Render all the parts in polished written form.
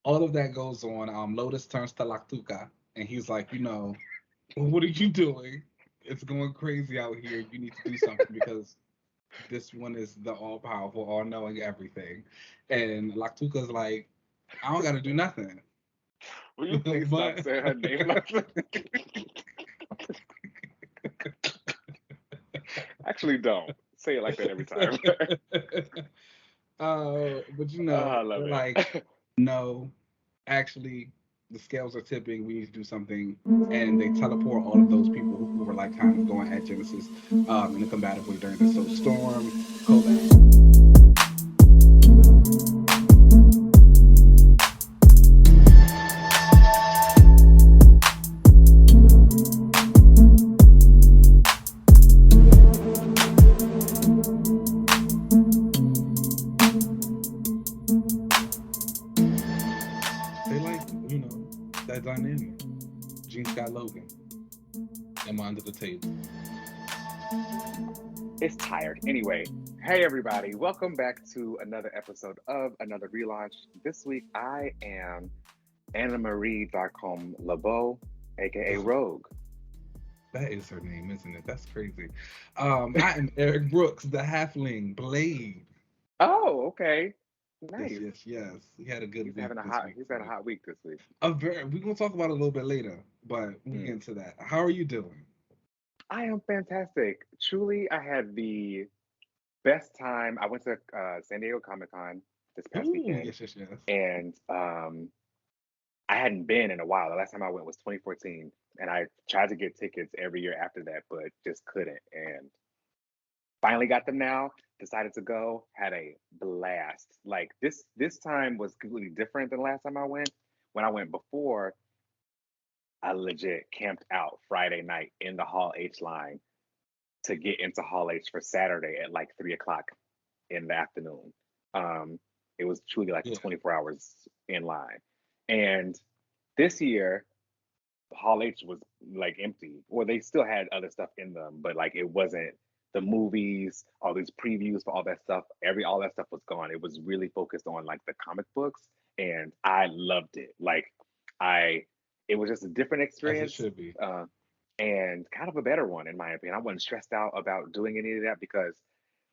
all of that goes on. Lotus turns to Lactuca, and he's like, what are you doing? It's going crazy out here. You need to do something because this one is the all powerful, all knowing everything. And Lactuca's like, I don't got to do nothing. Will you please stop but saying her name like that? Actually, don't say it like that every time. but I love they're like, it. no, actually, the scales are tipping. We need to do something. And they teleport all of those people who were like kind of going at Genesis in a combative way during this. So Storm, Kovac. They like, that dynamic. Gene Scott Logan. Am I under the table? It's tired. Anyway, hey everybody, welcome back to another episode of another relaunch. This week I am Anna Marie Darcombe LeBeau, aka Rogue. That is her name, isn't it? That's crazy. I am Eric Brooks, the halfling Blade. Oh, okay. Yes, Nice. yes, yes. He had a good week this week He's had a too. hot week this week. We're gonna talk about it a little bit later, but we'll get Mm. into that. How are you doing? I am fantastic. Truly, I had the best time. I went to San Diego Comic Con this past Ooh, weekend, yes, yes, yes. and I hadn't been in a while. The last time I went was 2014, and I tried to get tickets every year after that, but just couldn't. And finally got them now. Decided to go. Had a blast. Like this time was completely different than the last time I went. When I went before, I legit camped out Friday night in the Hall H line to get into Hall H for Saturday at like 3 o'clock in the afternoon. Um, it was truly like Yeah, 24 hours in line. And this year, Hall H was like empty. Well, they still had other stuff in them, but like it wasn't the movies, all these previews for all that stuff. All that stuff was gone. It was really focused on like the comic books, and I loved it. I, it was just a different as it experience, should be. uh, and kind of a better one in my opinion. I wasn't stressed out about doing any of that because,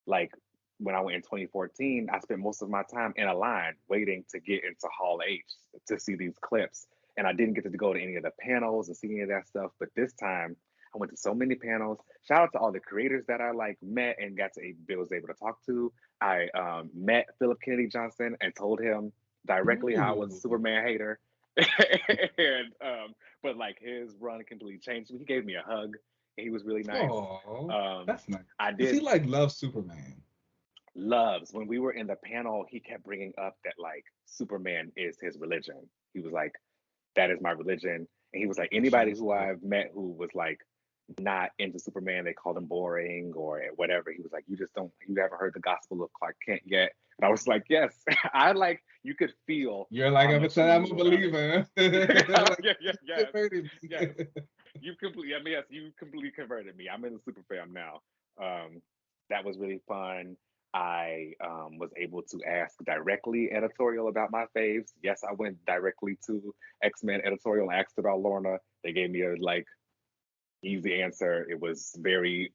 like, when I went in 2014, I spent most of my time in a line waiting to get into Hall H to see these clips, and I didn't get to go to any of the panels and see any of that stuff. But this time, I went to so many panels. Shout out to all the creators that I like met and was able to talk to. I met Philip Kennedy Johnson and told him directly how I was a Ooh, Superman hater. and but like his run completely changed. He gave me a hug. And he was really nice. oh, Um, that's nice. I Cause he did like loves Superman. loves when we were in the panel. He kept bringing up that like Superman is his religion. He was like, that is my religion. And he was like, That shit anybody is who good. I've met who was like not into Superman, they called him boring or whatever. He was like, you haven't heard the gospel of Clark Kent yet. And I was like, yes, I like, you could feel You're like, how I'm a much he I'm a knew about it. believer. Like, Yeah, yeah, you yes, converted yes. me. I mean, yes, you completely converted me. I'm in the super fam now. Um, that was really fun. I was able to ask directly editorial about my faves. Yes, I went directly to X-Men editorial and asked about Lorna. They gave me a like easy answer. It was very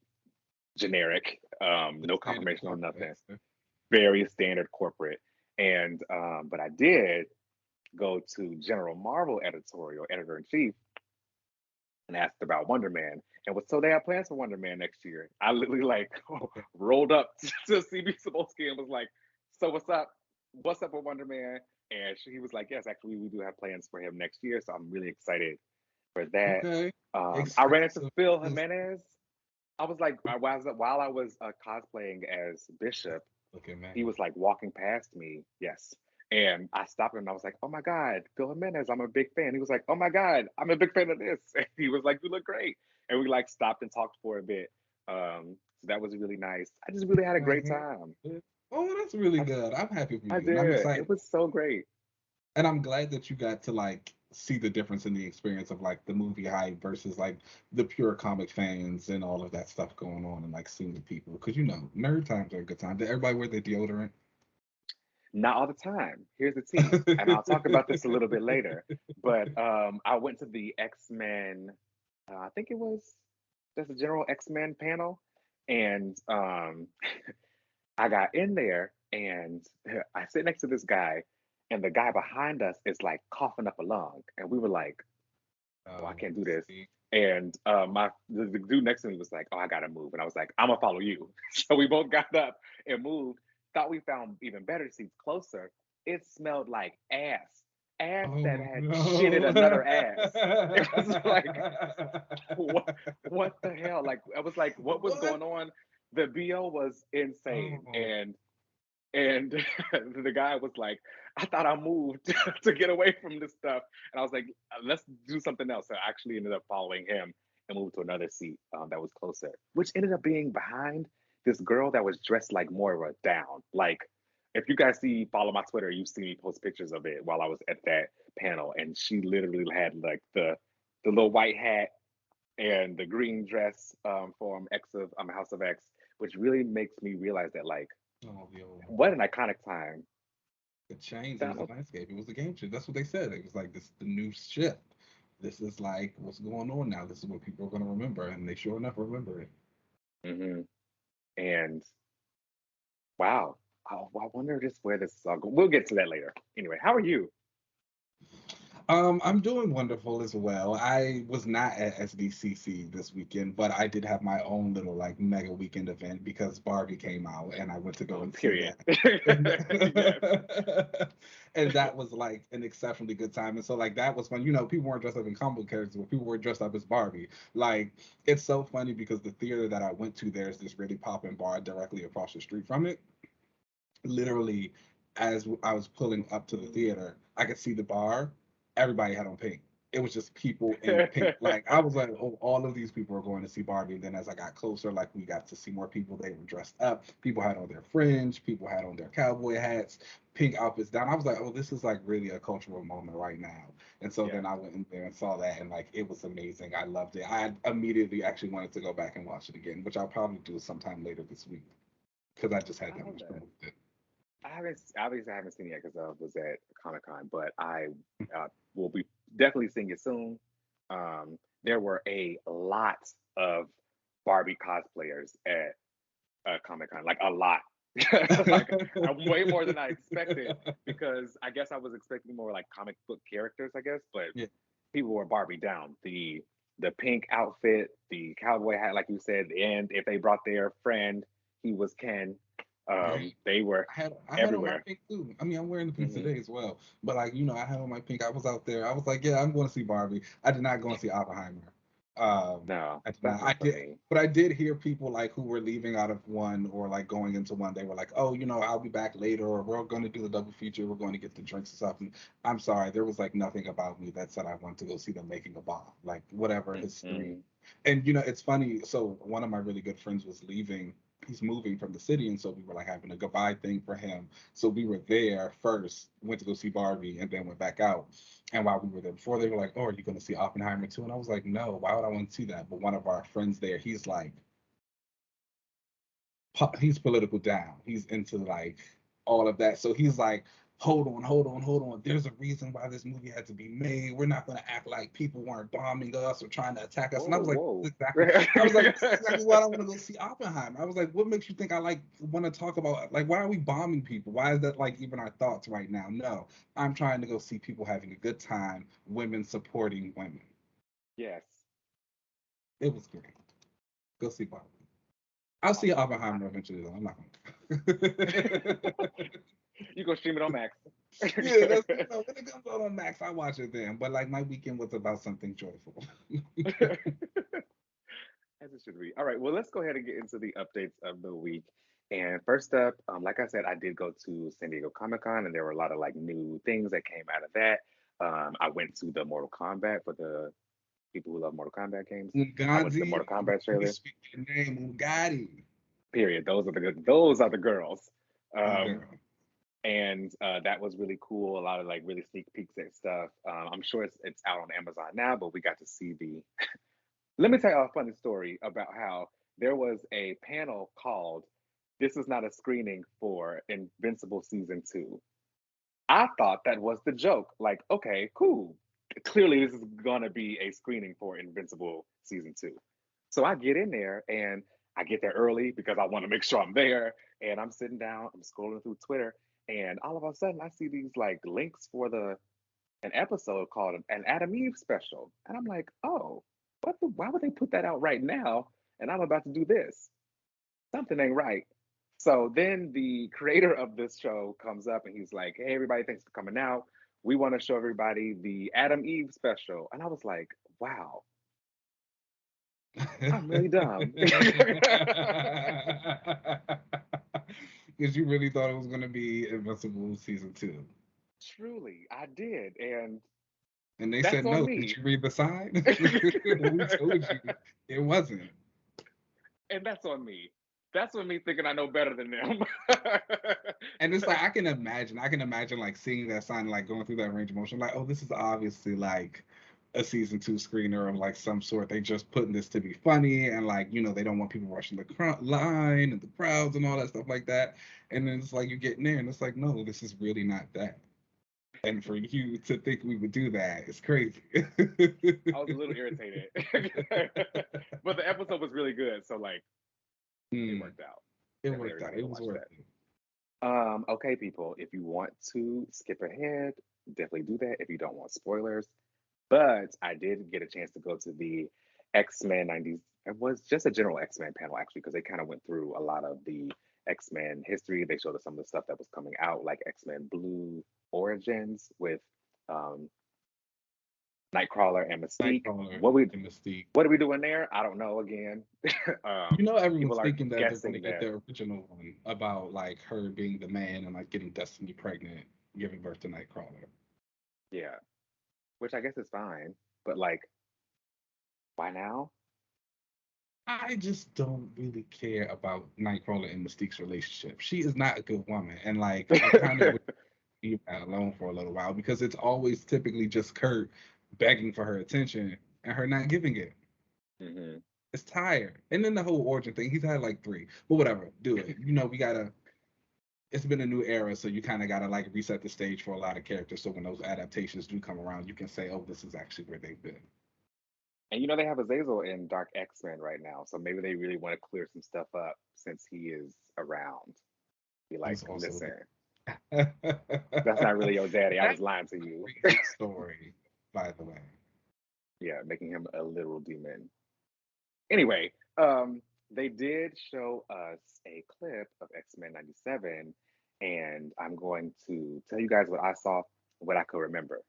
generic, The no standard confirmation on corporate nothing. answer. Very standard corporate. And but I did go to General Marvel editorial, editor in chief, and asked about Wonder Man and was told they have plans for Wonder Man next year. I literally like Okay. rolled up to CB Sabowski and was like, "So what's up? What's up with Wonder Man?" And he was like, "Yes, actually, we do have plans for him next year, so I'm really excited for that." Okay. I ran into Exclusive. Phil Exclusive. Jimenez. I was like, while I was cosplaying as Bishop, Look at he man. was like walking past me. Yes. And I stopped him and I was like, oh my God, Phil Jimenez, I'm a big fan. He was like, oh my God, I'm a big fan of this. And he was like, you look great. And we like stopped and talked for a bit. So that was really nice. I just really had a My great hand. time. Oh, that's really I, good. I'm happy for I you, and I'm did. excited. It was so great. And I'm glad that you got to like see the difference in the experience of like the movie hype versus like the pure comic fans and all of that stuff going on and like seeing the people. Because nerd times are a good time. Did everybody wear their deodorant? Not all the time. Here's the tea, and I'll talk about this a little bit later. But I went to the X-Men. I think it was just a general X-Men panel, and I got in there, and I sit next to this guy, and the guy behind us is like coughing up a lung, and we were like, "Oh, I Oh, can't do this." see. And the dude next to me was like, "Oh, I gotta move," and I was like, "I'm gonna follow you." So we both got up and moved. Thought we found even better seats closer. It smelled like ass Oh that had shitted no. another ass. It was like, what the hell? Like, I was like, what was What? going on? The BO was insane, Oh, and the guy was like, I thought I moved to get away from this stuff. And I was like, let's do something else. So I actually ended up following him and moved to another seat that was closer, which ended up being behind this girl that was dressed like more of a down. Like, if you guys follow my Twitter, you've seen me post pictures of it while I was at that panel. And she literally had like the little white hat and the green dress from House of X, which really makes me realize that, like, oh, yo. what an iconic time. It changed. It That was a was, landscape. It was a game changer. That's what they said. It was like this the new ship. This is like what's going on now. This is what people are gonna remember, and they sure enough remember it. hmm and wow. I wonder just where this is all going. We'll get to that later. Anyway, how are you? I'm doing wonderful as well. I was not at SDCC this weekend, but I did have my own little like mega weekend event because Barbie came out and I went to go Oh, and see period. that. And, Yes. and that was like an exceptionally good time. And so like that was fun. You know, people weren't dressed up in comic book characters, but people were dressed up as Barbie. Like it's so funny because the theater that I went to, there's this really poppin' bar directly across the street from it. Literally, as I was pulling up to the theater, I could see the bar. Everybody had on pink. It was just people in pink. Like I was like, oh, all of these people are going to see Barbie. And then as I got closer, like we got to see more people. They were dressed up. People had on their fringe. People had on their cowboy hats, pink outfits down. I was like, oh, this is like really a cultural moment right now. And so Yes. then I went in there and saw that, and like it was amazing. I loved it. I immediately actually wanted to go back and watch it again, which I'll probably do sometime later this week because I just had I that love much fun that. with it. I haven't obviously I haven't seen it yet because I was at Comic Con, but I will be definitely seeing it soon. There were a lot of Barbie cosplayers at Comic Con, like a lot, like way more than I expected because I guess I was expecting more like comic book characters, I guess, but Yeah, people were Barbie down. The pink outfit, the cowboy hat, like you said, and if they brought their friend, he was Ken. yeah. They were I had on my everywhere. pink too. I mean, I'm wearing the pink hmm today as well. But like, I had on my pink. I was out there. I was like, yeah, I'm going to see Barbie. I did not go and see Oppenheimer. No, I did that's not. I not for did, me. but I did hear people like who were leaving out of one or like going into one. They were like, oh, I'll be back later, or we're going to do the double feature. We're going to get the drinks and stuff. And I'm sorry, there was like nothing about me that said I want to go see them making a bomb. Like whatever history. hmm And it's funny. So one of my really good friends was leaving. He's moving from the city, and so we were like having a goodbye thing for him. So we were there first, went to go see Barbie, and then went back out. And while we were there before, they were like, "Oh, are you going to see Oppenheimer too?" And I was like, "No, why would I want to see that?" But one of our friends there, he's like, he's political down. He's into like all of that. So he's like, hold on, hold on, hold on. There's a reason why this movie had to be made. We're not gonna act like people weren't bombing us or trying to attack us. And I Whoa, was like, whoa. exactly. I was like, this is exactly why I want to go see Oppenheimer. I was like, what makes you think I like want to talk about like why are we bombing people? Why is that like even our thoughts right now? No, I'm trying to go see people having a good time, women supporting women. Yes. It was great. Go see Barbie. I'll see Awesome. Oppenheimer eventually though. I'm not gonna. You go stream it on Max. Yeah, that's when it comes out on Max, I watch it then. But like my weekend was about something joyful. As it should be. All right. Well, let's go ahead and get into the updates of the week. And first up, like I said, I did go to San Diego Comic Con, and there were a lot of like new things that came out of that. I went to the Mortal Kombat for the people who love Mortal Kombat games. I went to the Ugandi, Mortal Kombat you trailer. speak your name, Ugadi. Period. Those are the good. Those are the girls. Oh Um, girl. and that was really cool. A lot of like really sneak peeks at stuff. I'm sure it's out on Amazon now, but we got to see the. Let me tell you a funny story about how there was a panel called this is not a screening for Invincible season 2. I thought that was the joke. Like, okay, cool. Clearly, this is gonna be a screening for Invincible season 2. So I get in there and I get there early because I want to make sure I'm there. And I'm sitting down, I'm scrolling through Twitter, and all of a sudden I see these like links for an episode called an Adam Eve special. And I'm like, oh, why would they put that out right now? And I'm about to do this. Something ain't right. So then the creator of this show comes up and he's like, hey, everybody, thanks for coming out. We want to show everybody the Adam Eve special. And I was like, wow, I'm really dumb. Because you really thought it was going to be Invincible season 2. Truly, I did. And And they that's said on no. me. Did you read the sign? We told you it wasn't. And that's on me. That's on me thinking I know better than them. And it's like I can imagine like seeing that sign, like going through that range of motion, like, oh, this is obviously like a season 2 screener of like some sort. They just putting this to be funny, and like, they don't want people rushing the line and the crowds and all that stuff like that. And then it's like you get in there and it's like, no, this is really not that. And for you to think we would do that is crazy. I was a little irritated. But the episode was really good, so like it worked out. It Definitely worked out. everybody It was watch worth that. it. Okay, people, if you want to skip ahead, definitely do that if you don't want spoilers. But I did get a chance to go to the X-Men 90s. It was just a general X-Men panel, actually, because they kind of went through a lot of the X-Men history. They showed us some of the stuff that was coming out, like X-Men Blue Origins with um, Nightcrawler and Mystique. Nightcrawler What we and Mystique. what are we doing there? I don't know. Again, Everyone's people are thinking that they're going to guessing get that. the original one about like her being the man and like getting Destiny pregnant, giving birth to Nightcrawler. Yeah, which I guess is fine, but like, why now? I just don't really care about Nightcrawler and Mystique's relationship. She is not a good woman, and like I kind of leave that alone for a little while because it's always typically just Kurt begging for her attention and her not giving it. hmm It's tired. And then the whole origin thing, he's had like 3, but whatever, do it. We gotta. It's been a new era, so you kind of gotta like reset the stage for a lot of characters. So when those adaptations do come around, you can say, "Oh, this is actually where they've been." And they have Azazel in Dark X-Men right now, so maybe they really want to clear some stuff up since he is around. Be like, He's also listen, that's not really your daddy. I was that's lying to you. a great story, by the way. Yeah, making him a literal demon. Anyway, they did show us a clip of X-Men 97, and I'm going to tell you guys what I saw, what I could remember.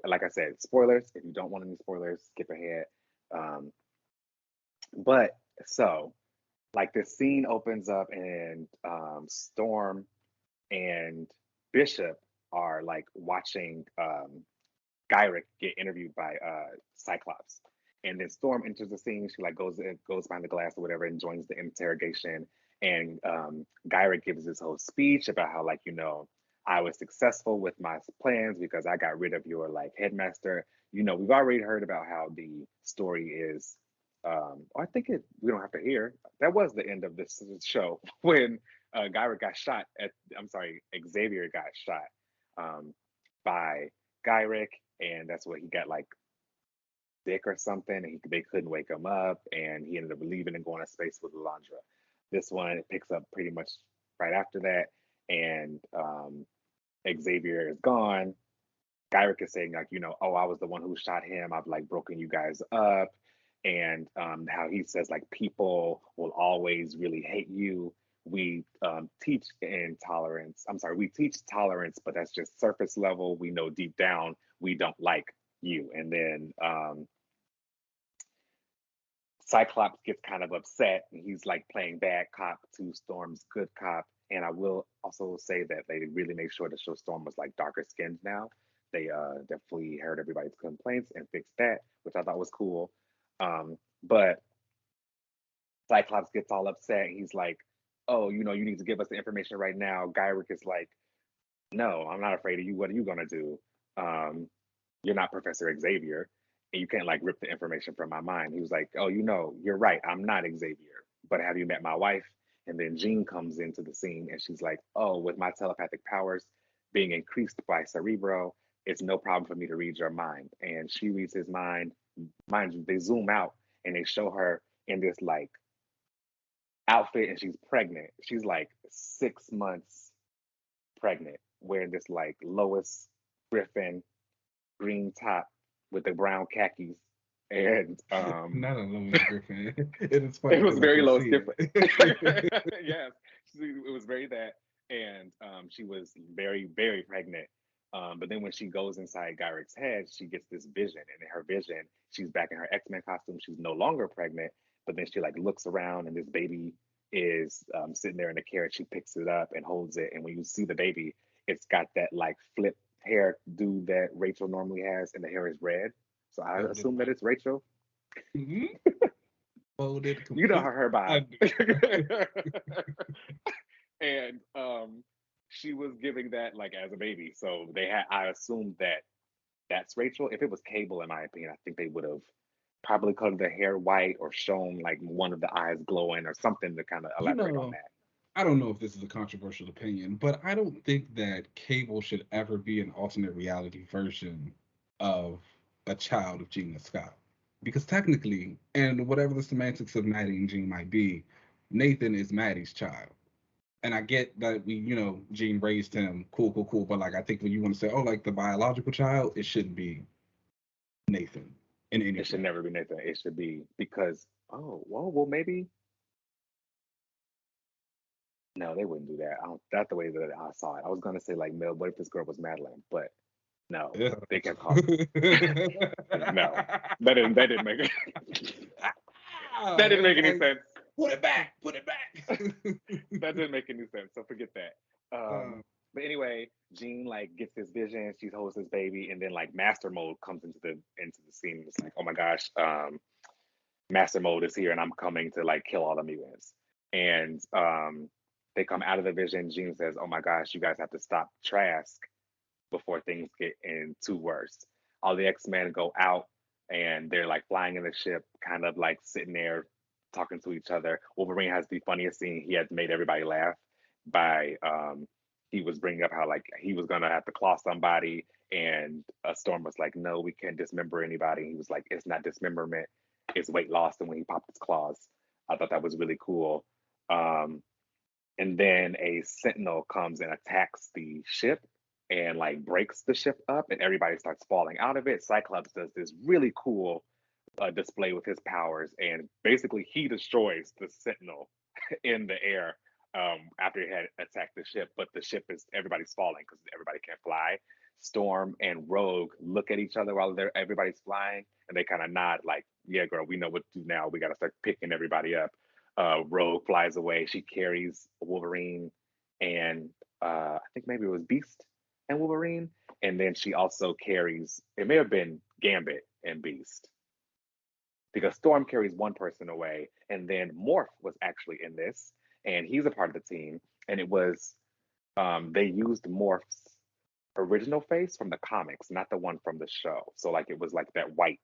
Like I said, spoilers. If you don't want any spoilers, skip ahead. Um, but so, like, the scene opens up, and Storm and Bishop are like watching Gyrick get interviewed by Cyclops. And then Storm enters the scene. She like goes behind the glass or whatever and joins the interrogation. And Gyrick gives this whole speech about how I was successful with my plans because I got rid of your like headmaster. We've already heard about how the story is. I think we don't have to hear. That was the end of this show when Gyrick got shot at. I'm sorry, Xavier got shot by Gyrick, and that's what he got like sick or something, and they couldn't wake him up, and he ended up leaving and going to space with Lalandra. This one picks up pretty much right after that, and Xavier is gone. Gyrick is saying oh, I was the one who shot him. I've like broken you guys up, and how he says like people will always really hate you. We teach intolerance. I'm sorry, we teach tolerance, but that's just surface level. We know deep down we don't like you. And then Cyclops gets kind of upset, and he's like playing bad cop to Storm's good cop. And I will also say that they really made sure to show Storm was like darker skinned now. They definitely heard everybody's complaints and fixed that, which I thought was cool. But Cyclops gets all upset. He's like, oh, you need to give us the information right now. Gyrick is like, no, I'm not afraid of you. What are you going to do? You're not Professor Xavier, and you can't like rip the information from my mind. He was like, oh, you're right. I'm not Xavier, but have you met my wife? And then Jean comes into the scene and she's like, oh, with my telepathic powers being increased by Cerebro, it's no problem for me to read your mind. And she reads his mind. Mind you, they zoom out and they show her in this like outfit and she's pregnant. She's like 6 months pregnant, wearing this like Lois Griffin green top with the brown khakis. And Not a Louis Griffin. It is funny it was because I very can Lois see Griffin. it. Yes, it was very that. And she was very, very pregnant. But then when she goes inside Gyrick's head, she gets this vision. And in her vision, she's back in her X-Men costume. She's no longer pregnant. But then she like looks around and this baby is sitting there in the carriage. She picks it up and holds it. And when you see the baby, it's got that like flip hair do that Rachel normally has, and the hair is red. So I Folded assume that it's Rachel. Mhm. Folded You know complete. her I vibe. do. And she was giving that like as a baby. So they had I assumed that that's Rachel. If it was Cable, in my opinion, I think they would have probably colored the hair white or shown like one of the eyes glowing or something to kind of You elaborate on know, that. I don't know if this is a controversial opinion, but I don't think that Cable should ever be an alternate reality version of a child of Gina Scott. Because technically, and whatever the semantics of Maddie and Jean might be, Nathan is Maddie's child. And I get that Jean raised him, cool, cool, cool. But like, I think when you want to say, oh, like the biological child, it shouldn't be Nathan in any It should form. never be Nathan. It should be because well maybe no they wouldn't do that. I don't, that's the way that I saw it. I was gonna say like Mel, what if this girl was Madeline? But no, Yeah. they kept calling. No, that didn't make it. That didn't make any Like, sense. put it back, put it back. That didn't make any sense. So forget that. Uh, But anyway, Jean like gets this vision. She holds this baby, and then like Master Mode comes into the scene. It's like, oh my gosh, Master Mode is here, and I'm coming to like kill all the mutants. And they come out of the vision. Jean says, oh my gosh, you guys have to stop Trask before things get in too worse. All the X-Men go out and they're like flying in the ship, kind of like sitting there talking to each other. Wolverine has the funniest scene. He had made everybody laugh by he was bringing up how like he was gonna have to claw somebody, and Storm was like, "No, we can't dismember anybody." He was like, "It's not dismemberment, it's weight loss." And when he popped his claws, I thought that was really cool. Um, and then a sentinel comes and attacks the ship and like breaks the ship up and everybody starts falling out of it. Cyclops does this really cool display with his powers and basically he destroys the sentinel in the air after he had attacked the ship, but the ship is everybody's falling because everybody can't fly. Storm and Rogue look at each other while everybody's flying and they kind of nod like, yeah girl, we know what to do now, we got to start picking everybody up. Rogue flies away. She carries Wolverine and I think maybe it was Beast and Wolverine. And then she also carries, it may have been Gambit and Beast. Because Storm carries one person away. And then Morph was actually in this. And he's a part of the team. And it was, they used Morph's original face from the comics, not the one from the show. So like it was like that white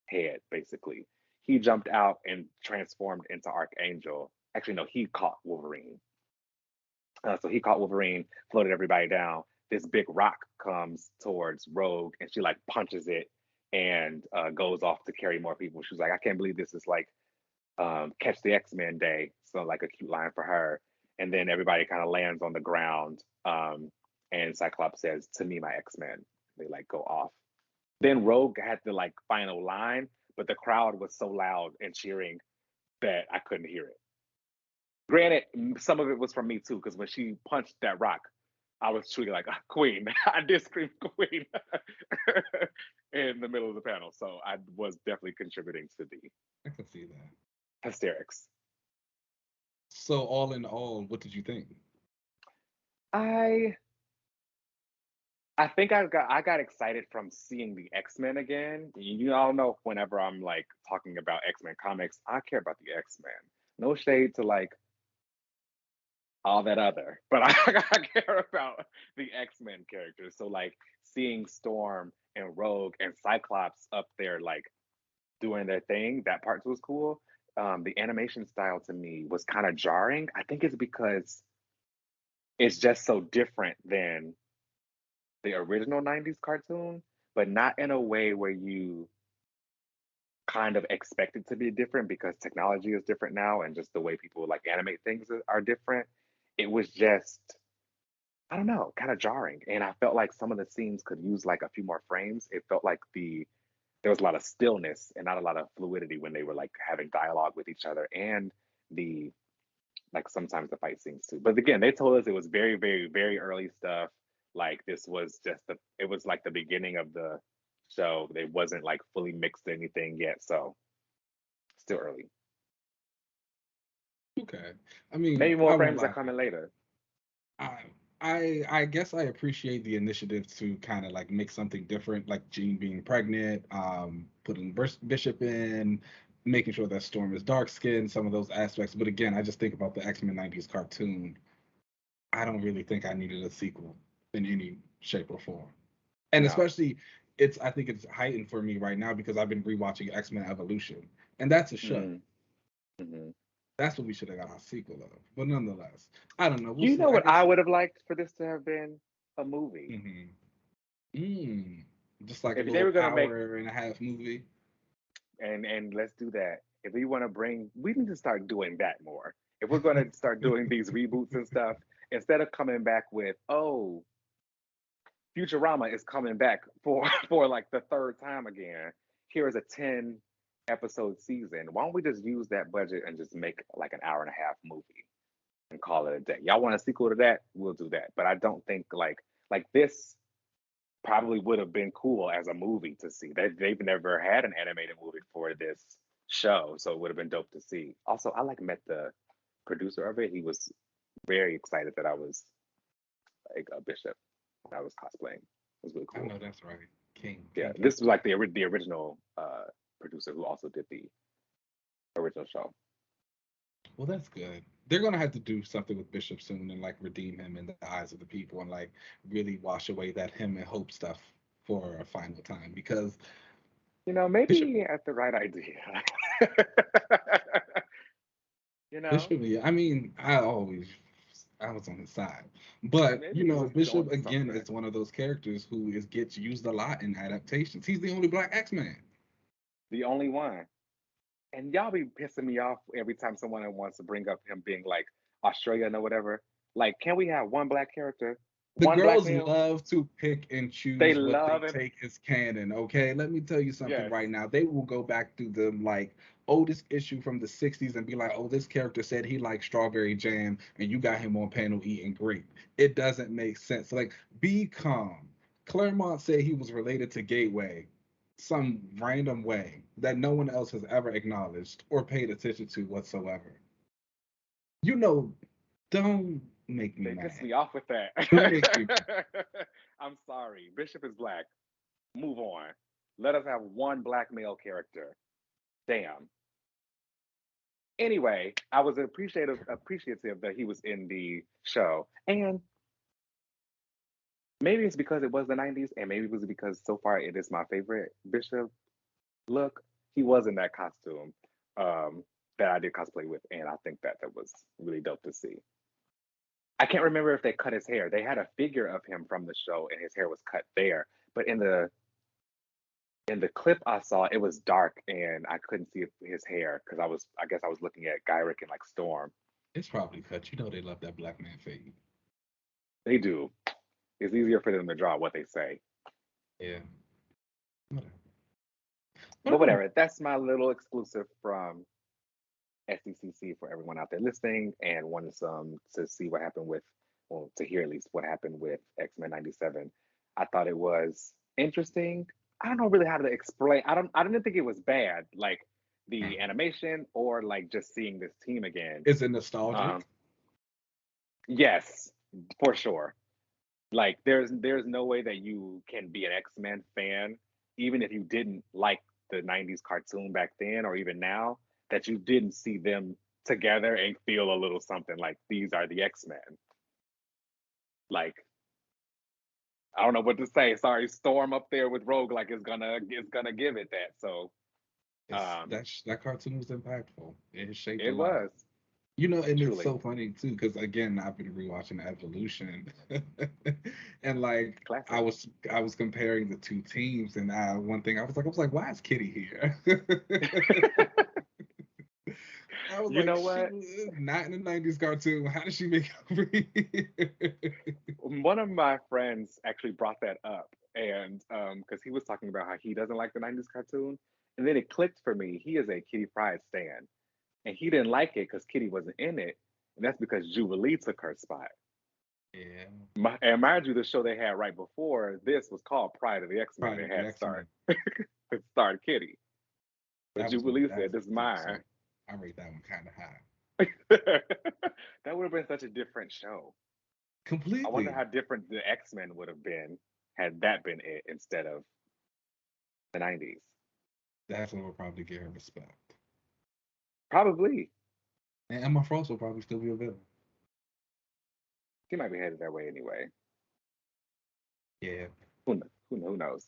head, basically. He jumped out and transformed into Archangel. Actually, no, he caught Wolverine. So he caught Wolverine, floated everybody down. This big rock comes towards Rogue, and she like punches it and goes off to carry more people. She was like, I can't believe this is like Catch the X-Men Day. So like a cute line for her. And then everybody kind of lands on the ground. And Cyclops says, to me, my X-Men. They like go off. Then Rogue had the like final line, but the crowd was so loud and cheering that I couldn't hear it. Granted, some of it was from me too, because when she punched that rock, I was truly like, Queen. I did scream Queen in the middle of the panel. So I was definitely contributing to the I can see that. hysterics. So all in all, what did you think? I I think I got excited from seeing the X-Men again. You all know whenever I'm like talking about X-Men comics, I care about the X-Men. No shade to like all that other, but I care about the X-Men characters. So like seeing Storm and Rogue and Cyclops up there like doing their thing, that part was cool. the animation style to me was kind of jarring. I think it's because it's just so different than the original 90s cartoon, but not in a way where you kind of expect it to be different because technology is different now and just the way people like animate things are different. It was just, I don't know, kind of jarring. And I felt like some of the scenes could use like a few more frames. It felt like there was a lot of stillness and not a lot of fluidity when they were like having dialogue with each other and the like sometimes the fight scenes too. But again, they told us it was very, very, very early stuff. Like this was just it was like the beginning of the show. They wasn't like fully mixed anything yet, so still early. Okay. I mean, Maybe more I won't frames are lie. coming later. I I guess I appreciate the initiative to kind of like make something different, like Jean being pregnant, putting Bishop in, making sure that Storm is dark skinned, some of those aspects. But again, I just think about the X-Men 90s cartoon. I don't really think I needed a sequel in any shape or form. And No. especially I think it's heightened for me right now because I've been rewatching X-Men Evolution. And that's a show. Mm-hmm. Mm-hmm. That's what we should have got our sequel of. But nonetheless, I don't know. We'll You see. know I what I guess. would have liked for this to have been a movie. Hmm. Mm, just like a If they little were gonna make hour and a half movie. and let's do that. If we want to we need to start doing that more. If we're gonna start doing these reboots and stuff, instead of coming back with, oh, Futurama is coming back for for like the third time again. Here is a 10 episode season. Why don't we just use that budget and just make like an hour and a half movie and call it a day? Y'all want a sequel to that? We'll do that. But I don't think like this probably would have been cool as a movie to see. They've never had an animated movie for this show, so it would have been dope to see. Also, I like met the producer of it. He was very excited that I was like a bishop. I was cosplaying. It was really I cool. know that's right. Yeah, King. this was like the original producer who also did the original show. Well, that's good. They're gonna have to do something with Bishop soon and like redeem him in the eyes of the people and like really wash away that him and Hope stuff for a final time because You know, maybe Bishop he had the right idea. you know, Bishop, yeah, I mean, I was on his side. But, maybe he was Bishop on again something. is one of those characters who gets used a lot in adaptations. He's the only black X-Man. The only one. And y'all be pissing me off every time someone wants to bring up him being like Australian or whatever. Like, can we have one black character, The one black girls male? love to pick and They choose what they love him. take as canon, okay? Let me tell you something Yes. right now. They will go back to the like oldest issue from the 60s and be like, "Oh, this character said he liked strawberry jam and you got him on panel eating grape." It doesn't make sense. Like, be calm. Claremont said he was related to Gateway some random way that no one else has ever acknowledged or paid attention to whatsoever. You know, don't make me They pissed mad. me off with that. Don't make me mad. I'm sorry. Bishop is black. Move on. Let us have one black male character. Damn. Anyway, I was appreciative that he was in the show. And maybe it's because it was the 90s, and maybe it was because so far it is my favorite Bishop look. He was in that costume that I did cosplay with, and I think that was really dope to see. I can't remember if they cut his hair. They had a figure of him from the show, and his hair was cut there. But in the clip I saw, it was dark, and I couldn't see his hair because I guess I was looking at Gyrick and like Storm. It's probably cut. You know they love that black man fade. They do. It's easier for them to draw what they say. Yeah. Whatever. But But I don't. whatever. That's my little exclusive from SDCC for everyone out there listening and wanting some to see what happened with, well, to hear at least what happened with X-Men '97. I thought it was interesting. I don't know really how to explain. I didn't think it was bad, like the animation or like just seeing this team again. Is it Um, nostalgic? yes, for sure. Like there's no way that you can be an X-Men fan, even if you didn't like the 90s cartoon back then or even now, that you didn't see them together and feel a little something like these are the X-Men. Like, I don't know what to say. Sorry, Storm up there with Rogue like is gonna give it that. So That cartoon was impactful. It shaped a It lot. was You know, and it's truly so funny too, because again, I've been rewatching Evolution, and like classic. I was comparing the two teams, and one thing I was like, why is Kitty here? I was You like, know she what? was not in the '90s cartoon. How did she make it over here? One of my friends actually brought that up, and because he was talking about how he doesn't like the '90s cartoon, and then it clicked for me. He is a Kitty Pryde stan, and he didn't like it because Kitty wasn't in it, and that's because Jubilee took her spot. Yeah, And mind you, the show they had right before this was called Pride of the X Men. Pride It of the had X-Men. it starred Kitty, but That was Jubilee that said, was "This is too. mine." So I rate that one kind of high. That would have been such a different show. I wonder Completely. how different the X Men would have been had that been it instead of the '90s. That's what will probably get her respect. Probably. And Emma Frost will probably still be a villain. She might be headed that way anyway. Yeah. Who knows?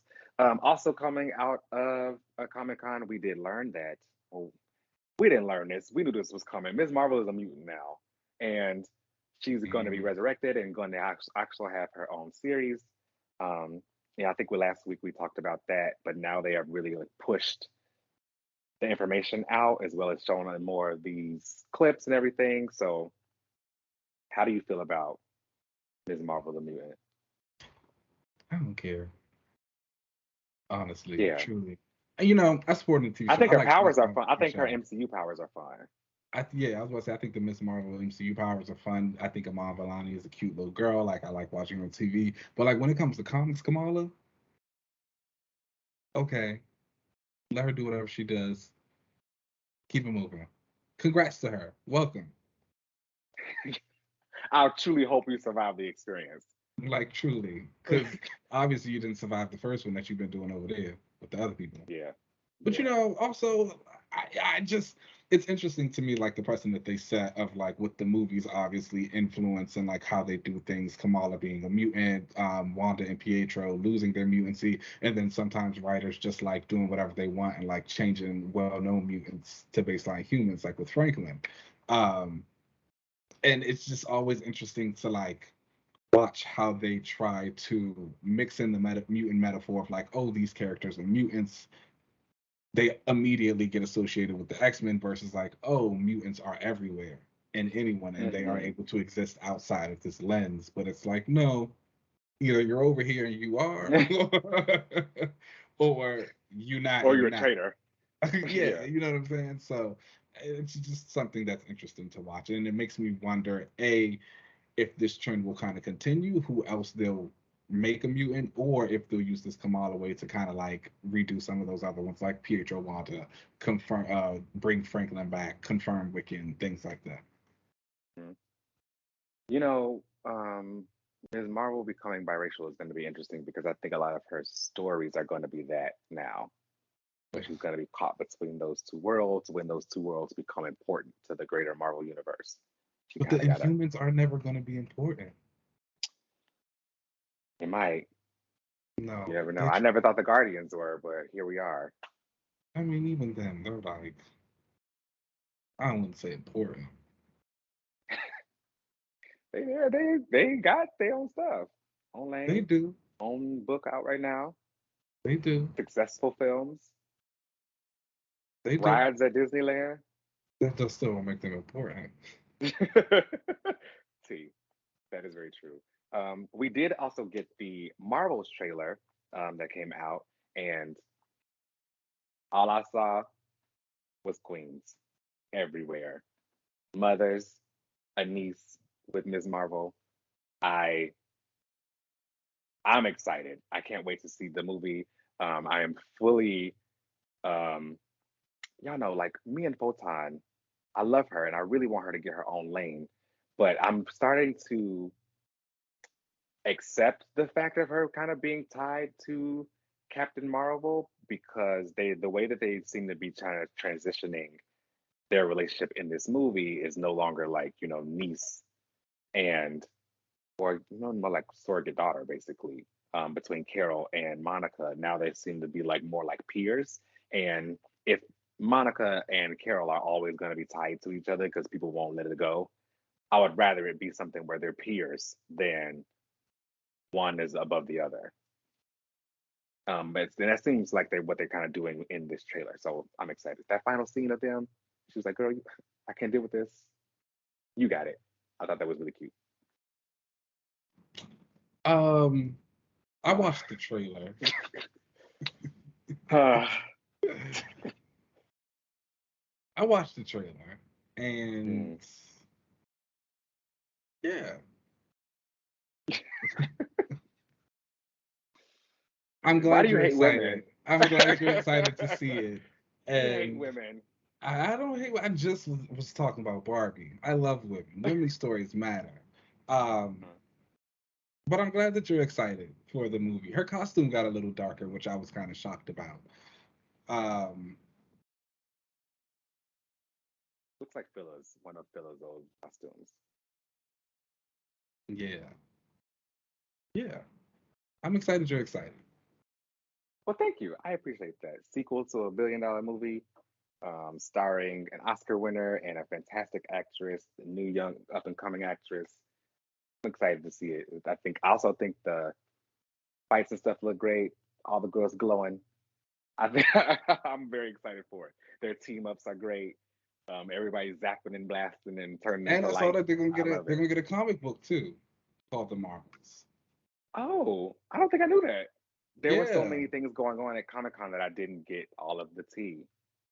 Also coming out of a Comic Con, we did learn that. Well, we didn't learn this. We knew this was coming. Ms. Marvel is a mutant now, and she's going to be Hmm. resurrected and going to actually have her own series. Um, yeah, I think last week we talked about that, but now they have really like pushed the information out as well as showing more of these clips and everything. So, how do you feel about Ms. Marvel the mutant? I don't care. Honestly, Yeah, truly. And, you know, I support the TV I show. think I her like powers Miss are Marvel fun. I TV think her show. MCU powers are fun. Yeah, I was about to say I think the Miss Marvel MCU powers are fun. I think Amon Vellani is a cute little girl. Like I like watching her on TV. But like when it comes to comics, Kamala, okay, let her do whatever she does. Keep it moving. Congrats to her. Welcome. I truly hope you survive the experience. Like truly, because obviously you didn't survive the first one that you've been doing over there with the other people. Yeah, But you yeah. know, also, I just it's interesting to me like the precedent that they set of like with the movies obviously influence and like how they do things. Kamala being a mutant, Wanda and Pietro losing their mutancy, and then sometimes writers just like doing whatever they want and like changing well-known mutants to baseline humans, like with Franklin. Um, and it's just always interesting to like watch how they try to mix in the mutant metaphor of like, oh, these characters are mutants, they immediately get associated with the X-Men versus like, oh, mutants are everywhere in anyone and they are Hmm. able to exist outside of this lens. But it's like, no, either you're over here and you are, or you're not Or and you're you're a not. traitor. Yeah, Yeah. you know what I'm saying? So it's just something that's interesting to watch. And it makes me wonder, A, if this trend will kind of continue, who else they'll make a mutant, or if they'll use this Kamala way to kind of like redo some of those other ones, like Pietro Wanda, confirm, bring Franklin back, confirm Wiccan, things like that. Mhm. You know, Ms. Marvel becoming biracial is going to be interesting because I think a lot of her stories are going to be that now, where she's going to be caught between those two worlds when those two worlds become important to the greater Marvel universe. She But the kind of got to, Inhumans are never going to be important. it might, you No, never know. I never thought the Guardians were, but here we are. I mean, even then, they're like, I wouldn't say important. They got their own stuff. Own They lane, do, own book out right now, they do, successful films, they do. rides at Disneyland. That does still don't make them important. See, that is very true. We did also get the Marvels trailer that came out, and all I saw was queens everywhere. Mothers, a niece with Ms. Marvel. I I'm excited. I can't wait to see the movie. I am fully um, y'all know, like me and Photon, I love her and I really want her to get her own lane. But I'm starting to accept the fact of her kind of being tied to Captain Marvel because the way that they seem to be trying to transitioning their relationship in this movie is no longer like, niece and or more like surrogate daughter basically, between Carol and Monica. Now they seem to be like more like peers. And if Monica and Carol are always going to be tied to each other because people won't let it go. I would rather it be something where they're peers than one is above the other. But that seems like what they're kind of doing in this trailer. So I'm excited. That final scene of them, she was like, "Girl, I can't deal with this. You got it." I thought that was really cute. I watched the trailer. I watched the trailer, and yeah. I'm glad you're excited. Women? I'm glad you're excited to see it. And you hate women. I don't hate. I just was talking about Barbie. I love women. Women's stories matter. But I'm glad that you're excited for the movie. Her costume got a little darker, which I was kind of shocked about. Looks like one of Phila's old costumes. Yeah. Yeah. I'm excited you're excited. Well, thank you. I appreciate that. Sequel to a $1 billion movie, starring an Oscar winner and a fantastic actress, a new young up and coming actress. I'm excited to see it. I also think the fights and stuff look great. All the girls glowing. I'm very excited for it. Their team ups are great. Everybody's zapping and blasting and turning and into I saw light. that they're gonna get a comic book too, called The Marvels. Oh, I don't think I knew that. There were so Yeah. many things going on at Comic-Con that I didn't get all of the tea.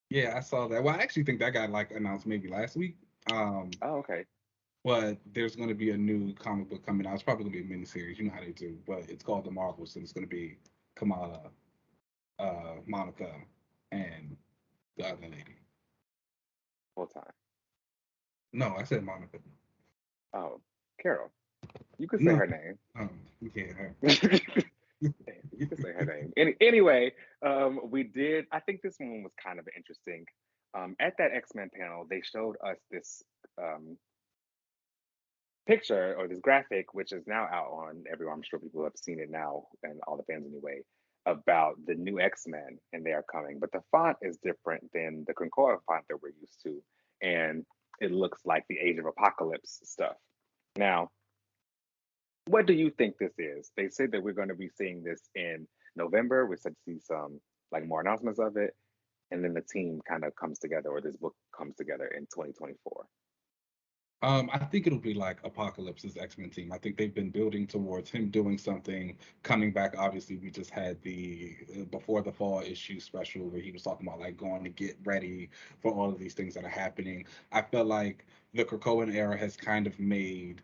Yeah, I saw that. Well, I actually think that got announced maybe last week. Oh, okay. But there's going to be a new comic book coming out. It's probably going to be a miniseries. You know how they do. But it's called The Marvels, and it's going to be Kamala, Monica, and the other lady. Full time. No, I said Monica. Oh, Carol. You could say her name. Yeah, her. You could say her name. Anyway, we did. I think this one was kind of interesting. At that X-Men panel, they showed us this picture or this graphic, which is now out on everyone. I'm sure people have seen it now, and all the fans anyway, about the new X-Men, and they are coming. But the font is different than the Concord font that we're used to, and it looks like the Age of Apocalypse stuff. Now, what do you think this is? They said that we're going to be seeing this in November. We're set to see some more announcements of it, and then the team kind of comes together, or this book comes together in 2024. I think it'll be like Apocalypse's X-Men team. I think they've been building towards him doing something, coming back. Obviously, we just had the Before the Fall issue special where he was talking about going to get ready for all of these things that are happening. I felt like the Krakoan era has kind of made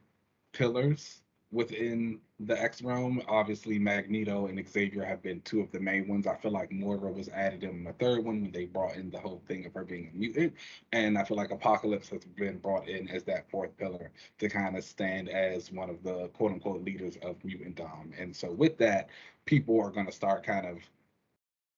pillars within the X realm. Obviously, Magneto and Xavier have been two of the main ones. I feel like Moira was added in the third one when they brought in the whole thing of her being a mutant. And I feel like Apocalypse has been brought in as that fourth pillar to kind of stand as one of the quote unquote leaders of mutantdom. And so with that, people are going to start kind of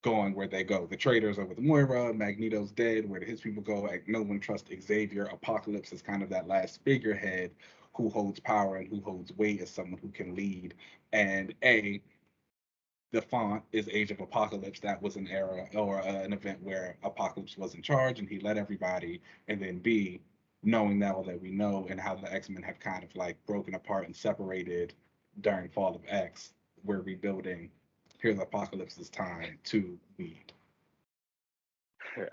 going where they go. The traitors are with Moira, Magneto's dead. Where do his people go? Like, no one trusts Xavier. Apocalypse is kind of that last figurehead who holds power and who holds weight as someone who can lead. And the font is Age of Apocalypse. That was an era or an event where Apocalypse was in charge and he led everybody. And then B, knowing now that we know and how the X-Men have kind of broken apart and separated during Fall of X, we're rebuilding. Here's Apocalypse's time to lead.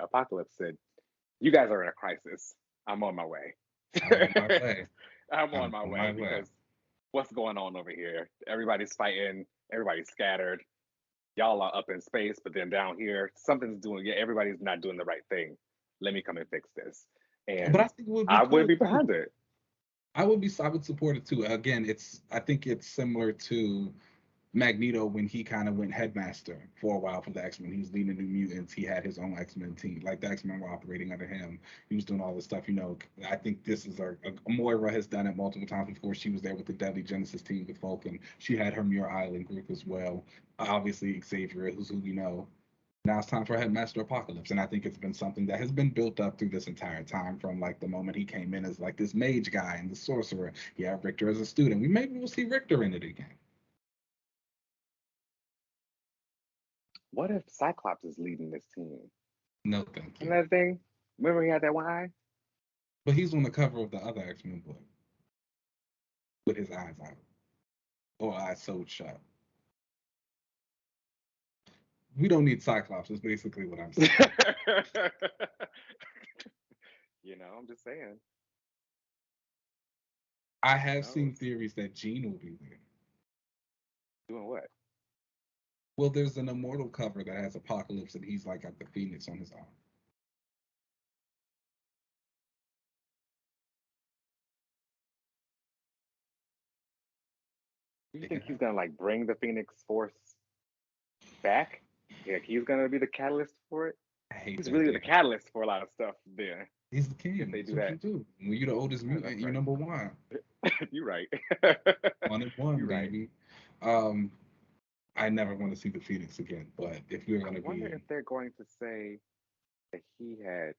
Apocalypse said, "You guys are in a crisis. I'm on my way." I'm on my way because what's going on over here? Everybody's fighting. Everybody's scattered. Y'all are up in space, but then down here, something's doing. Yeah, everybody's not doing the right thing. Let me come and fix this. And but I think I would be behind it. I would support it too. Again, I think it's similar to Magneto when he kind of went headmaster for a while for the X-Men. He was leading New Mutants. He had his own X-Men team. Like the X-Men were operating under him. He was doing all this stuff. I think this is Moira has done it multiple times before. She was there with the Deadly Genesis team with Vulcan. She had her Muir Island group as well. Obviously, Xavier, who's who we know. Now it's time for Headmaster Apocalypse, and I think it's been something that has been built up through this entire time, from the moment he came in as this mage guy and the sorcerer. Yeah, Richter as a student. Maybe we'll see Richter in it again. What if Cyclops is leading this team? No, thank you. Another thing. Remember he had that one eye? But he's on the cover of the other X-Men book with his eyes out or eyes sewed shut. We don't need Cyclops. Is basically what I'm saying. I'm just saying. I have seen theories that Jean will be there. Doing what? Well, there's an Immortal cover that has Apocalypse, and he's like got the Phoenix on his arm. Do you think he's gonna like bring the Phoenix Force back? Yeah, he's gonna be the catalyst for it. I hate He's that. really Dude. the catalyst for a lot of stuff there. He's the king. If they do That's what that, you do. When you're the oldest mutant, you're right. number one. You're right. 1 and 1, You're right. baby. I never want to see the Phoenix again. But if you're gonna I wonder be, if they're going to say that he had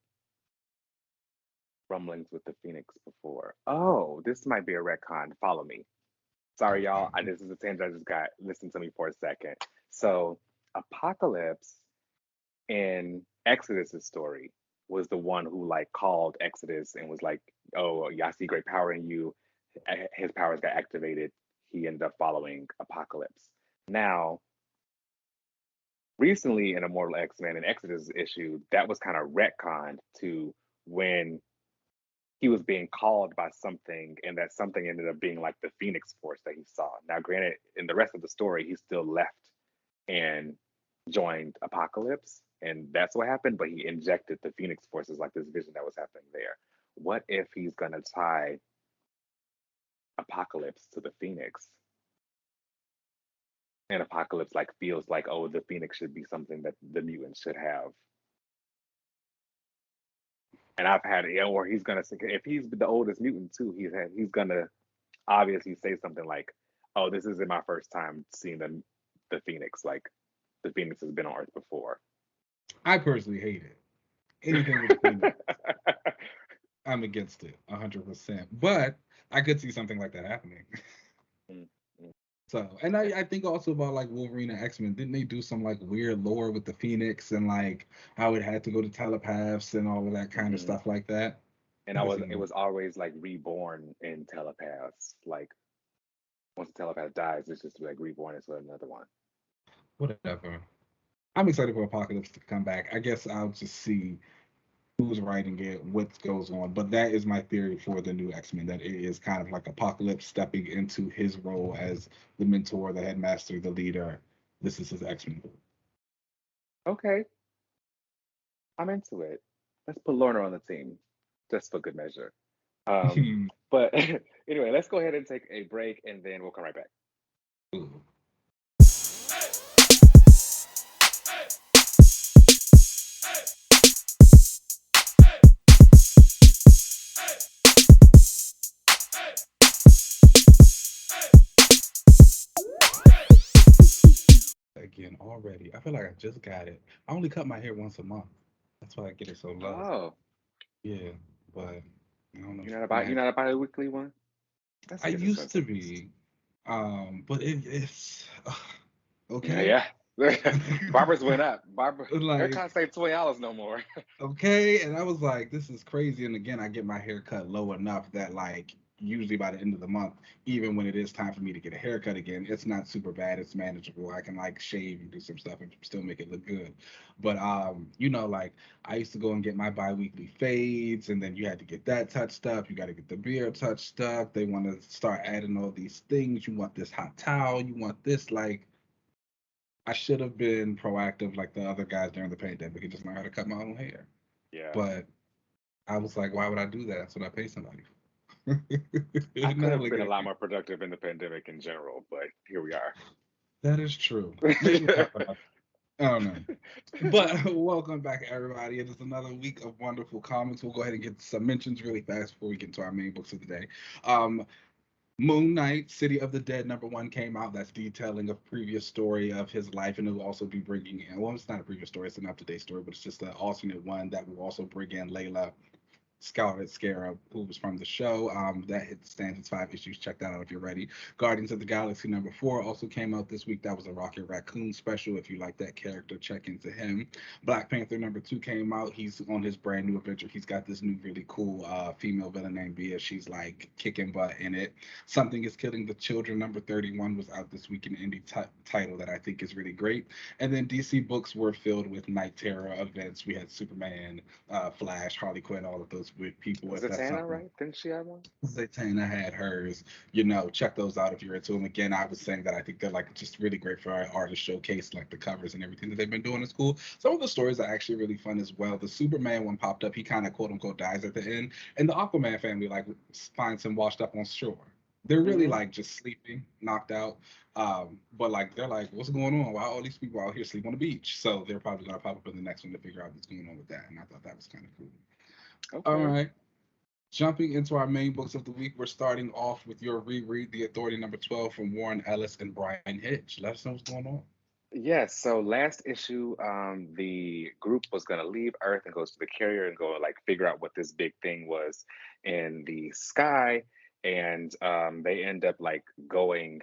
rumblings with the Phoenix before. Oh, this might be a retcon. Follow me. Sorry, y'all. This is a tangent I just got. Listen to me for a second. So, Apocalypse in Exodus's story was the one who like called Exodus and was like, "Oh, yeah, I see great power in you." His powers got activated. He ended up following Apocalypse. Now, recently in Immortal X-Men and Exodus issue, that was kind of retconned to when he was being called by something, and that something ended up being like the Phoenix Force that he saw. Now, granted, in the rest of the story, he still left and joined Apocalypse, and that's what happened. But he injected the Phoenix Forces, like this vision that was happening there. What if he's gonna tie Apocalypse to the Phoenix, and Apocalypse like feels like, oh, the Phoenix should be something that the mutants should have. And I've had, or he's gonna say, if he's the oldest mutant too, he's gonna obviously say something like, "Oh, this isn't my first time seeing the Phoenix. Like, the Phoenix has been on Earth before." I personally hate it. Anything with the Phoenix, I'm against it 100%. But I could see something like that happening. So, and I think also about like Wolverine and X-Men. Didn't they do some like weird lore with the Phoenix and like how it had to go to telepaths and all of that kind of stuff like that? And it was always like reborn in telepaths. Like once the telepath dies, it's just like reborn into another one. Whatever. I'm excited for Apocalypse to come back. I guess I'll just see who's writing it, what goes on. But that is my theory for the new X-Men, that it is kind of like Apocalypse stepping into his role as the mentor, the headmaster, the leader. This is his X-Men. Okay. I'm into it. Let's put Lorna on the team, just for good measure. But anyway, let's go ahead and take a break, and then we'll come right back. Ooh. Again, already. I feel like I just got it. I only cut my hair once a month. That's why I get it so low. Oh. Yeah, but I don't know. You're not a bi-weekly one? I used to be, but it's okay. Yeah. Barbers went up. Like, haircuts say $20 no more. okay, and I was like, this is crazy. And again, I get my hair cut low enough that like usually by the end of the month, even when it is time for me to get a haircut again, it's not super bad. It's manageable. I can like shave and do some stuff and still make it look good. But like I used to go and get my bi-weekly fades, and then you had to get that touched up. You got to get the beard touched up. They want to start adding all these things. You want this hot towel. You want this like. I should have been proactive like the other guys during the pandemic and just learn how to cut my own hair. Yeah. But I was like, why would I do that? That's what I pay somebody for. I could have been a lot more productive in the pandemic in general, but here we are. That is true. I don't know. But welcome back, everybody. It is another week of wonderful comics. We'll go ahead and get some mentions really fast before we get into our main books of the day. Moon Knight, City of the Dead #1 came out. That's detailing a previous story of his life, and it will also be bringing in, well, it's not a previous story, it's an up-to-date story, but it's just an alternate one that will also bring in Layla Scarlet Scarab, who was from the show. That stands its 5 issues. Check that out if you're ready. Guardians of the Galaxy #4 also came out this week. That was a Rocket Raccoon special. If you like that character, check into him. Black Panther #2 came out. He's on his brand new adventure. He's got this new really cool female villain named Bia. She's like kicking butt in it. Something is Killing the Children #31 was out this week, an indie title that I think is really great. And then DC books were filled with Night Terror events. We had Superman, Flash, Harley Quinn, all of those with people. If that's Zatanna, something. right? Didn't she have one? Zatanna had hers. Check those out if you're into them. Again, I was saying that I think they're like just really great for our artist showcase, like the covers and everything that they've been doing is cool. Some of the stories are actually really fun as well. The Superman one popped up. He kind of quote unquote dies at the end, and the Aquaman family like finds him washed up on shore. They're really like just sleeping, knocked out. But like they're like, what's going on? Why all these people out here sleep on the beach? So they're probably gonna pop up in the next one to figure out what's going on with that. And I thought that was kind of cool. Okay. All right. Jumping into our main books of the week, we're starting off with your reread, The Authority #12 from Warren Ellis and Brian Hitch. Let us know what's going on. Yes, so last issue, the group was gonna leave Earth and goes to the carrier and go like figure out what this big thing was in the sky, and they end up like going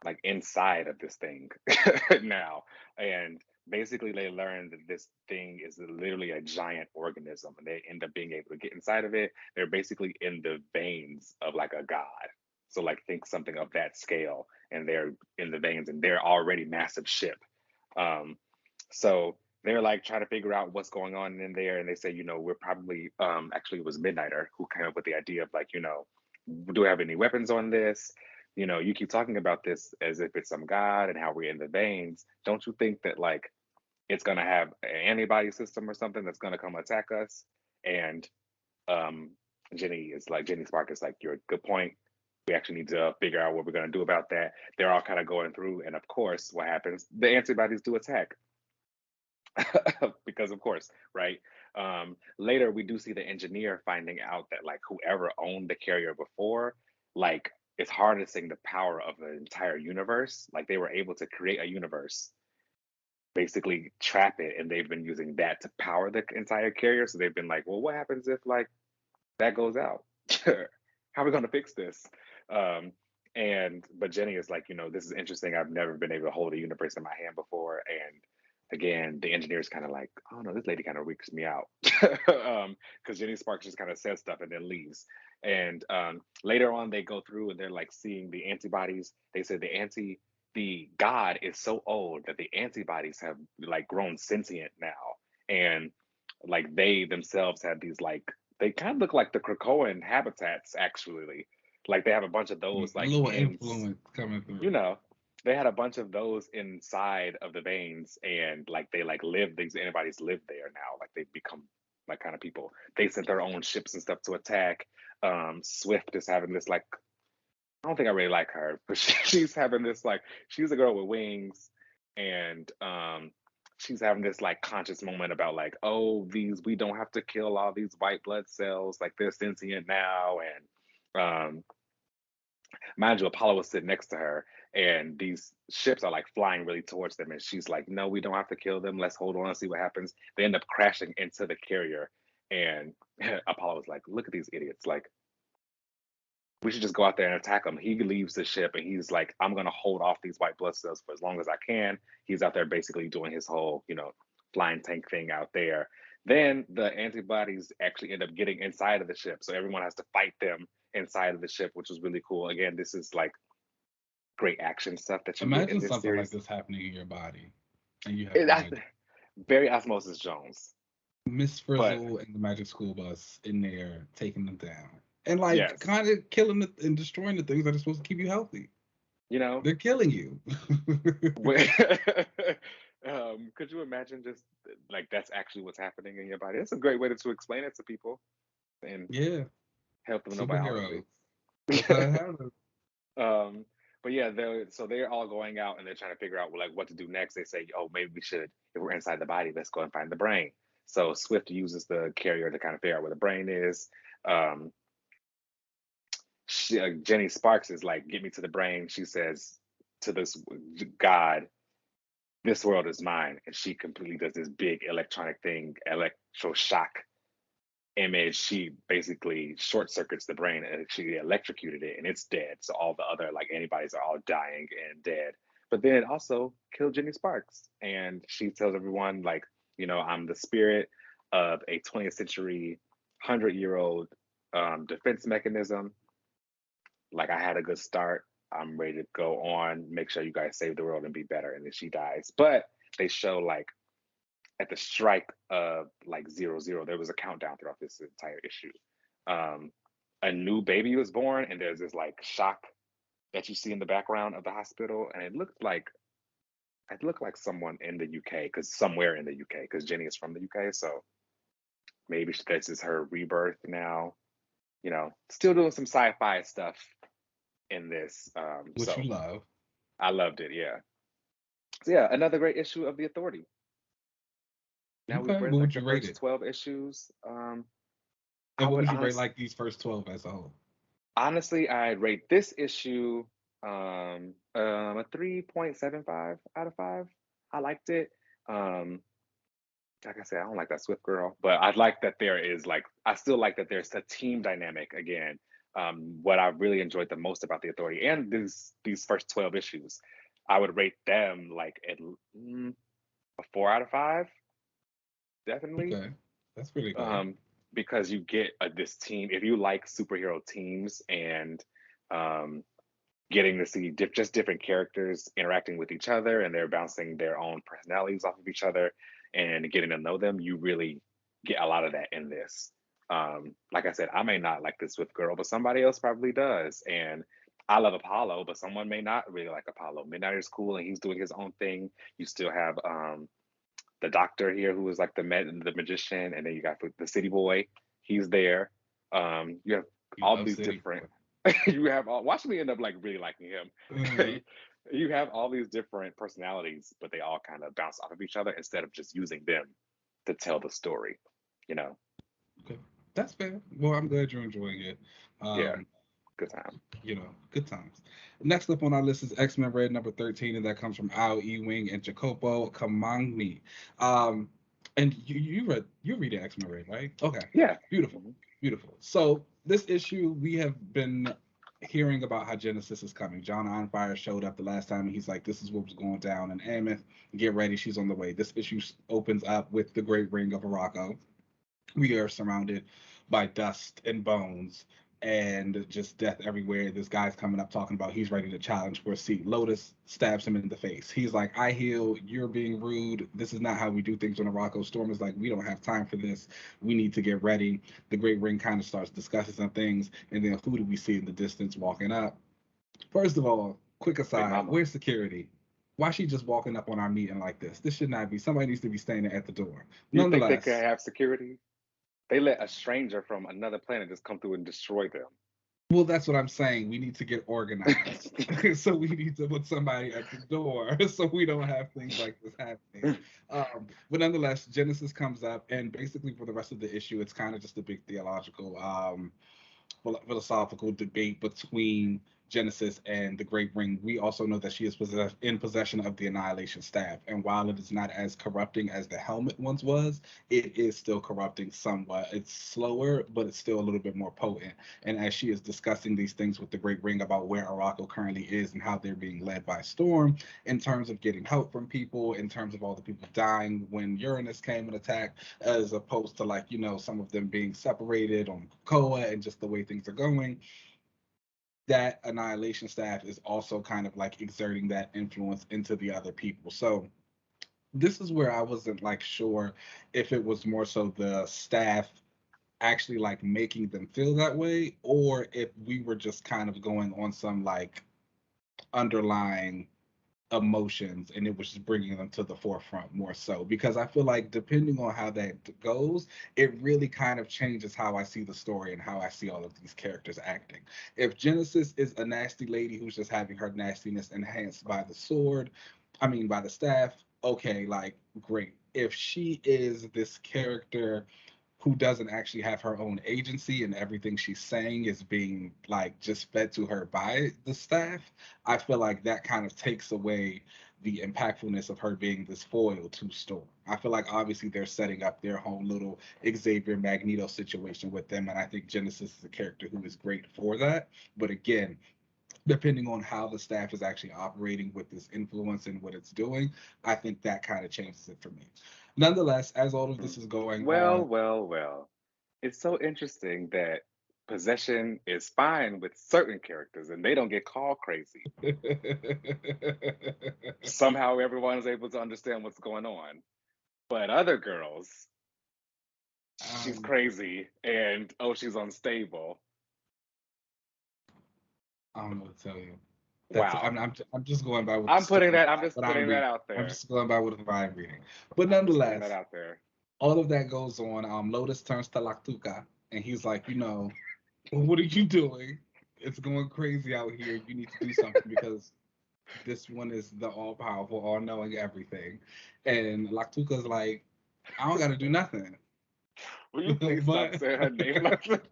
like inside of this thing now, and basically they learn that this thing is literally a giant organism, and they end up being able to get inside of it. They're basically in the veins of like a god. So like think something of that scale, and they're in the veins, and they're already massive ship. So they're like trying to figure out what's going on in there, and they say, we're probably actually it was Midnighter who came up with the idea of like, do we have any weapons on this? You keep talking about this as if it's some god and how we're in the veins. Don't you think that like it's gonna have an antibody system or something that's gonna come attack us? And um, Jenny Spark is like, you're a good point. We actually need to figure out what we're gonna do about that. They're all kind of going through, and of course, what happens? The antibodies do attack. Because of course, right? Later we do see the engineer finding out that like whoever owned the carrier before, like it's harnessing the power of the entire universe. Like they were able to create a universe, basically trap it, and they've been using that to power the entire carrier. So they've been like, well, what happens if like that goes out? How are we gonna fix this? But Jenny is like, this is interesting. I've never been able to hold a universe in my hand before. And again, the engineer's kind of like, oh no, this lady kind of freaks me out. Because Jenny Sparks just kind of says stuff and then leaves. And later on, they go through and they're like seeing the antibodies. They said the god is so old that the antibodies have like grown sentient now. And like they themselves have these like, they kind of look like the Krakoan habitats actually. Like they have a bunch of those A like little influence coming through. they had a bunch of those inside of the veins, and like they like live, these antibodies live there now. Like they've become like kind of people. They sent their own ships and stuff to attack. Swift is having this like, I don't think I really like her, but she's having this like, she's a girl with wings, and she's having this like conscious moment about like, oh, we don't have to kill all these white blood cells, like they're sentient now. And mind you, Apollo was sitting next to her, and these ships are like flying really towards them, and she's like, no, we don't have to kill them, let's hold on and see what happens. They end up crashing into the carrier, and Apollo was like, look at these idiots, like we should just go out there and attack them. He leaves the ship and he's like, I'm gonna hold off these white blood cells for as long as I can. He's out there basically doing his whole, flying tank thing out there. Then the antibodies actually end up getting inside of the ship, so everyone has to fight them inside of the ship, which was really cool. Again, this is like great action stuff that you get in Imagine this something like series. this happening in your body, and you have no idea. Very Osmosis Jones. Miss But Frizzle and the Magic School Bus in there taking them down, and like yes, kind of killing and destroying the things that are supposed to keep you healthy. They're killing you. could you imagine just like that's actually what's happening in your body? That's a great way to explain it to people and Yeah, help them know biology. superheroes. That's how it happens. But yeah, they're all going out and they're trying to figure out like what to do next. They say, oh, maybe we should, if we're inside the body, let's go and find the brain. So Swift uses the carrier to kind of figure out where the brain is. Jenny Sparks is like, get me to the brain. She says to this god, this world is mine. And she completely does this big electronic thing, electroshock image, she basically short circuits the brain and she electrocuted it and it's dead. So all the other like antibodies are all dying and dead. But then it also killed Jenny Sparks. And she tells everyone, like, I'm the spirit of a 20th century, 100-year-old defense mechanism. Like, I had a good start. I'm ready to go on, make sure you guys save the world and be better. And then she dies. But they show like at the strike of like 00, there was a countdown throughout this entire issue. Um, a new baby was born, and there's this like shock that you see in the background of the hospital, and it looked like someone in the UK, because somewhere in the UK, because Jenny is from the UK, so maybe this is her rebirth now. Still doing some sci-fi stuff in this. Which you So love. I loved it. Yeah. So yeah, another great issue of the Authority. Now we've Okay, read what like would the you rate first it? 12 issues. I And what would would you rate like these first 12 as a whole? honestly, I'd rate this issue a 3.75 out of 5. I liked it. Um, like I said, I don't like that Swift girl, but I like that I still like that there's a team dynamic again. What I really enjoyed the most about the Authority and these first 12 issues, I would rate them like a 4 out of 5, definitely. Okay, that's pretty good. um, because you get this team. If you like superhero teams and um, getting to see just different characters interacting with each other and they're bouncing their own personalities off of each other and getting to know them, you really get a lot of that in this. Like I said, I may not like this Swift girl, but somebody else probably does. And I love Apollo, but someone may not really like Apollo. Midnight is cool and he's doing his own thing. You still have the doctor here who is like the magician, and then you got the city boy. He's there. You have You all love these City different. Boy. You have all. Watch me end up like really liking him. Uh, You have all these different personalities, but they all kind of bounce off of each other instead of just using them to tell the story. You know? okay, that's fair. Well, I'm glad you're enjoying it. Yeah, Um, good time. good times. Next up on our list is X-Men Red number 13, and that comes from Al Ewing and Jacopo Kamangni. Um, and you read X-Men Red, right? Okay, Yeah. beautiful, Mhm. beautiful. So this issue, we have been hearing about how Genesis is coming. John Onfire showed up the last time, and he's like, "This is what was going down in Ameth. Get ready, she's on the way." This issue opens up with the Great Ring of Araco. We are surrounded by dust and bones and just death everywhere. This guy's coming up talking about he's ready to challenge for a seat. Lotus stabs him in the face. He's like, "I heal, you're being rude. This is not how we do things on Morocco." Storm is like, "We don't have time for this. We need to get ready." The Great Ring kind of starts discussing some things, and then who do we see in the distance walking up? First of all, quick Big aside, Mama. where's security? Why she just walking up on our meeting like this? This should not be. Somebody needs to be standing at the door. You think they could Nonetheless, have security? They let a stranger from another planet just come through and destroy them. well, that's what I'm saying. We need to get organized. So we need to put somebody at the door so we don't have things like this happening. But nonetheless, Genesis comes up, and basically for the rest of the issue, it's kind of just a big theological philosophical debate between Genesis and the Great Ring. We also know that she is in possession of the Annihilation Staff, and while it is not as corrupting as the helmet once was, it is still corrupting somewhat. It's slower, but it's still a little bit more potent. And as she is discussing these things with the Great Ring about where Araco currently is and how they're being led by Storm, in terms of getting help from people, in terms of all the people dying when Uranus came and attacked, as opposed to like some of them being separated on Koa and just the way things are going, that Annihilation Staff is also kind of like exerting that influence into the other people. So this is where I wasn't like sure if it was more so the staff actually like making them feel that way, or if we were just kind of going on some like underlying emotions and it was just bringing them to the forefront more so, because I feel like depending on how that goes, it really kind of changes how I see the story and how I see all of these characters acting. If Genesis is a nasty lady who's just having her nastiness enhanced by the sword, I mean by the staff, okay, like great. If she is this character who doesn't actually have her own agency and everything she's saying is being like just fed to her by the staff, I feel like that kind of takes away the impactfulness of her being this foil to Storm. I feel like obviously they're setting up their whole little Xavier Magneto situation with them, and I think Genesis is a character who is great for that. But again, depending on how the staff is actually operating with this influence and what it's doing, I think that kind of changes it for me. Nonetheless, as all of this is going Well, on, well, well. It's so interesting that possession is fine with certain characters and they don't get called crazy. Somehow everyone is able to understand what's going on. But other girls, she's um, crazy and oh, she's unstable. I don't know what to tell you. That's Wow. I'm just going by what the I'm story putting that, I'm just what I'm putting that reading. out I'm there. just going by what I'm reading. But I'm just putting that nonetheless, out there. all of that goes on. Lotus turns to Lactuca, and he's like, what are you doing? It's going crazy out here. You need to do something because this one is the all powerful, all knowing everything. And Lactuca's like, I don't got to do nothing. Will you please stop But saying her name like that?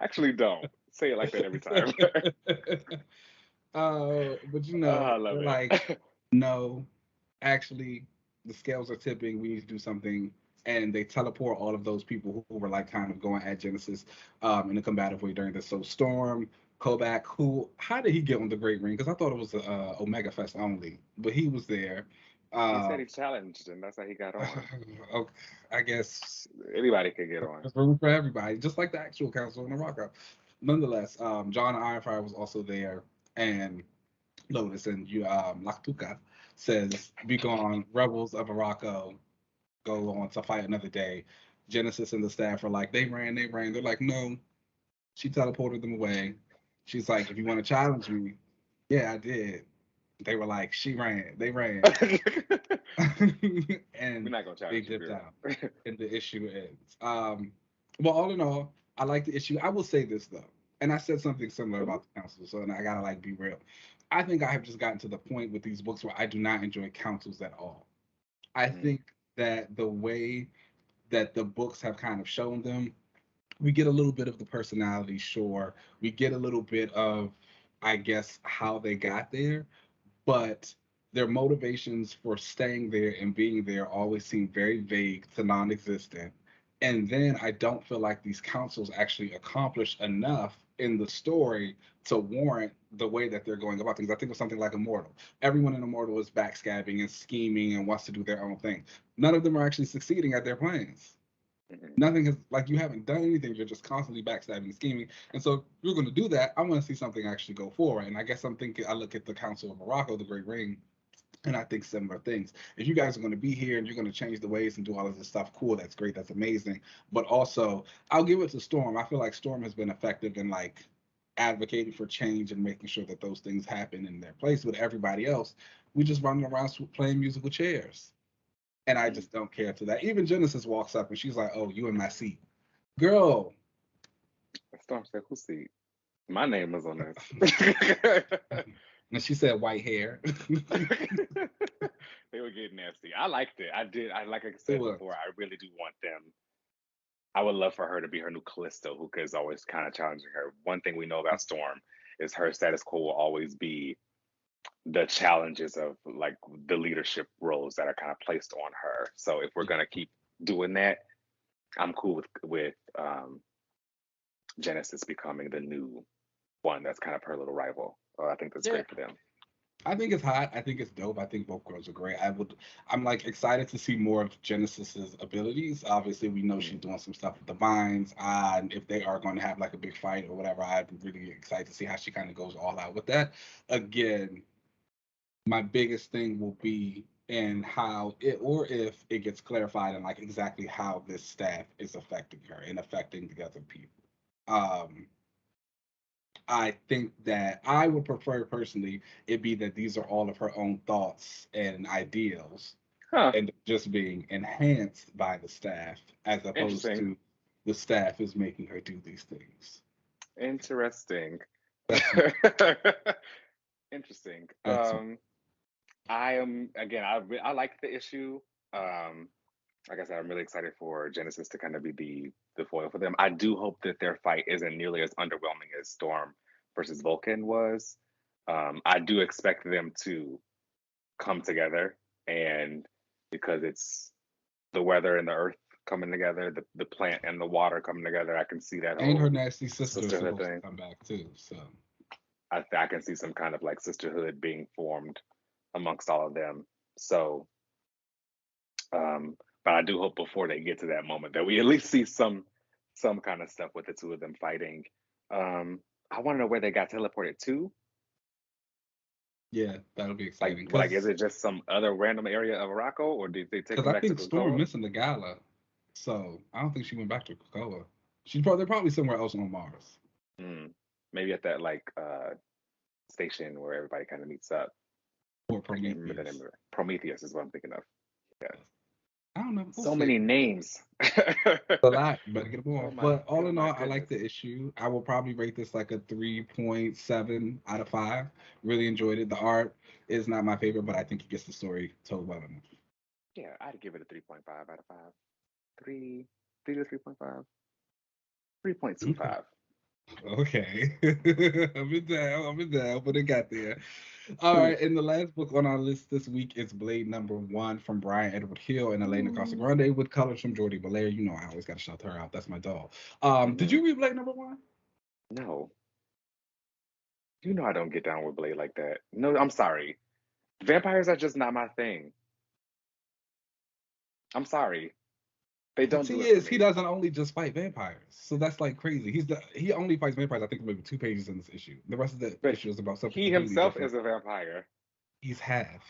Actually, don't. Say it like that every time. but Oh, I love they're like, it. no, actually, the scales are tipping. We need to do something. And they teleport all of those people who were like kind of going at Genesis in a combative way during this. So Storm, Kobach, how did he get on the Great Ring? Because I thought it was Omega Fest only, but he was there. He said Um, he challenged and that's how he got on. okay, I guess Anybody could get on. there's room for everybody, just like the actual Council in the Rock Up. Nonetheless, John Ironfire was also there, and Lotus and you, Laktuka says, "Be gone, rebels of Morocco, go on to fight another day." Genesis and the staff are like, they ran, they ran. They're like, no, she teleported them away. She's like, if you want to challenge me, yeah, I did. They were like, she ran, they ran, We're and not gonna they challenge you, dipped girl. out, and the issue ends. Well, all in all, I like the issue. I will say this though, and I said something similar Ooh. about the council, so and I gotta like be real. I think I have just gotten to the point with these books where I do not enjoy councils at all. I Mm. think that the way that the books have kind of shown them, we get a little bit of the personality, sure. We get a little bit of, I guess, how they got there, but their motivations for staying there and being there always seem very vague to non-existent. And then I don't feel like these councils actually accomplish enough in the story to warrant the way that they're going about things. I think of something like Immortal. Everyone in Immortal is backstabbing and scheming and wants to do their own thing. None of them are actually succeeding at their plans. Mhm. Nothing is like you haven't done anything. You're just constantly backstabbing and scheming. And so if you're going to do that, I want to see something actually go forward. And I guess I'm thinking, I look at the Council of Morocco, the Great Ring, and I think similar things. If you guys are going to be here and you're going to change the ways and do all of this stuff, cool, that's great, that's amazing. But also, I'll give it to Storm. I feel like Storm has been effective in like advocating for change and making sure that those things happen in their place. With everybody else, we just running around playing musical chairs. And I Mm. just don't care to that. Even Genesis walks up and she's like, "Oh, you in my seat, girl." Storm said, "Who's seat? My name is on this." And she said, "White hair." They were getting nasty. I liked it. I did. I like I It said was. before. I really do want them. I would love for her to be her new Callisto, who is always kind of challenging her. One thing we know about Storm is her status quo will always be the challenges of like the leadership roles that are kind of placed on her. So if we're gonna keep doing that, I'm cool with Genesis becoming the new one that's kind of her little rival. I think that's Yeah. great for them. I think it's hot. I think it's dope. I think both girls are great. I'm like excited to see more of Genesis's abilities. Obviously, we know Mm. she's doing some stuff with the vines. And if they are going to have like a big fight or whatever, I'm really excited to see how she kind of goes all out with that. Again, my biggest thing will be in how it, or if it gets clarified and like exactly how this staff is affecting her and affecting the other people. Um, I think that I would prefer personally it be that these are all of her own thoughts and ideals Huh. and just being enhanced by the staff as opposed Interesting. to the staff is making her do these things. Interesting. That's me. Interesting. That's me. I am again. I like the issue. Um, like I said, I'm really excited for Genesis to kind of be the foil for them. I do hope that their fight isn't nearly as underwhelming as Storm versus Vulcan was. I do expect them to come together, and because it's the weather and the earth coming together, the plant and the water coming together, I can see that And her whole nasty sister is sisterhood supposed to thing. come back too. So I can see some kind of like sisterhood being formed amongst all of them. So, but I do hope before they get to that moment that we at least see some kind of stuff with the two of them fighting. I want to know where they got teleported to. yeah, that'll be Like, exciting is it just some other random area of Morocco, or did they take them I back to think Storm Krakoa? missing the gala, so I don't think she went back to Krakoa. They're probably somewhere else on Mars Hmm. Maybe at that like station where everybody kind of meets up. or I can't remember the name Prometheus. of it. Prometheus is what I'm thinking of. Yeah. I don't know. We'll So see. many names. A lot, better get them Oh all. my, But all oh in my all, I like goodness. the issue. I will probably rate this like a 3.7 out of 5. Really enjoyed it. The art is not my favorite, but I think it gets the story told well enough. Yeah, I'd give it a 3.5 out of 5. 3, 3 to 3.5. Okay. 3.25. Okay. I'm in down, but it got there. All right, and the last book on our list this week is Blade #1 from Brian Edward Hill and Elena Casagrande with colors from Jordi Belair. You know I always got to shout her out. That's my doll. Did Mm-hmm. you read Blade #1? No, you know I don't get down with Blade like that. No, I'm sorry. Vampires are just not my thing. I'm sorry. They The don't do thing it for is, he me. doesn't only just fight vampires, so that's like crazy. He only fights vampires. I think maybe 2 pages in this issue. The rest of the But issue is about something he completely himself different. is a vampire. He's half.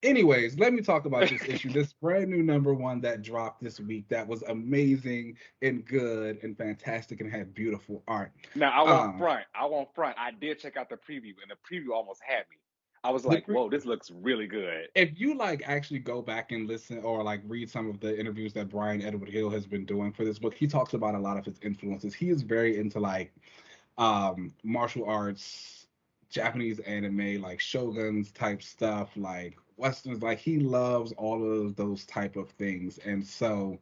Anyways, let me talk about this issue. This brand new #1 that dropped this week that was amazing and good and fantastic and had beautiful art. Now I won't Um, front. I won't front. I did check out the preview, and the preview almost had me. I was the like, pre- "Whoa, this looks really good." if you like actually go back and listen or like read some of the interviews that Brian Edward Hill has been doing for this book, he talks about a lot of his influences. He is very into like martial arts, Japanese anime, like shoguns type stuff, like westerns. Like he loves all of those type of things, and so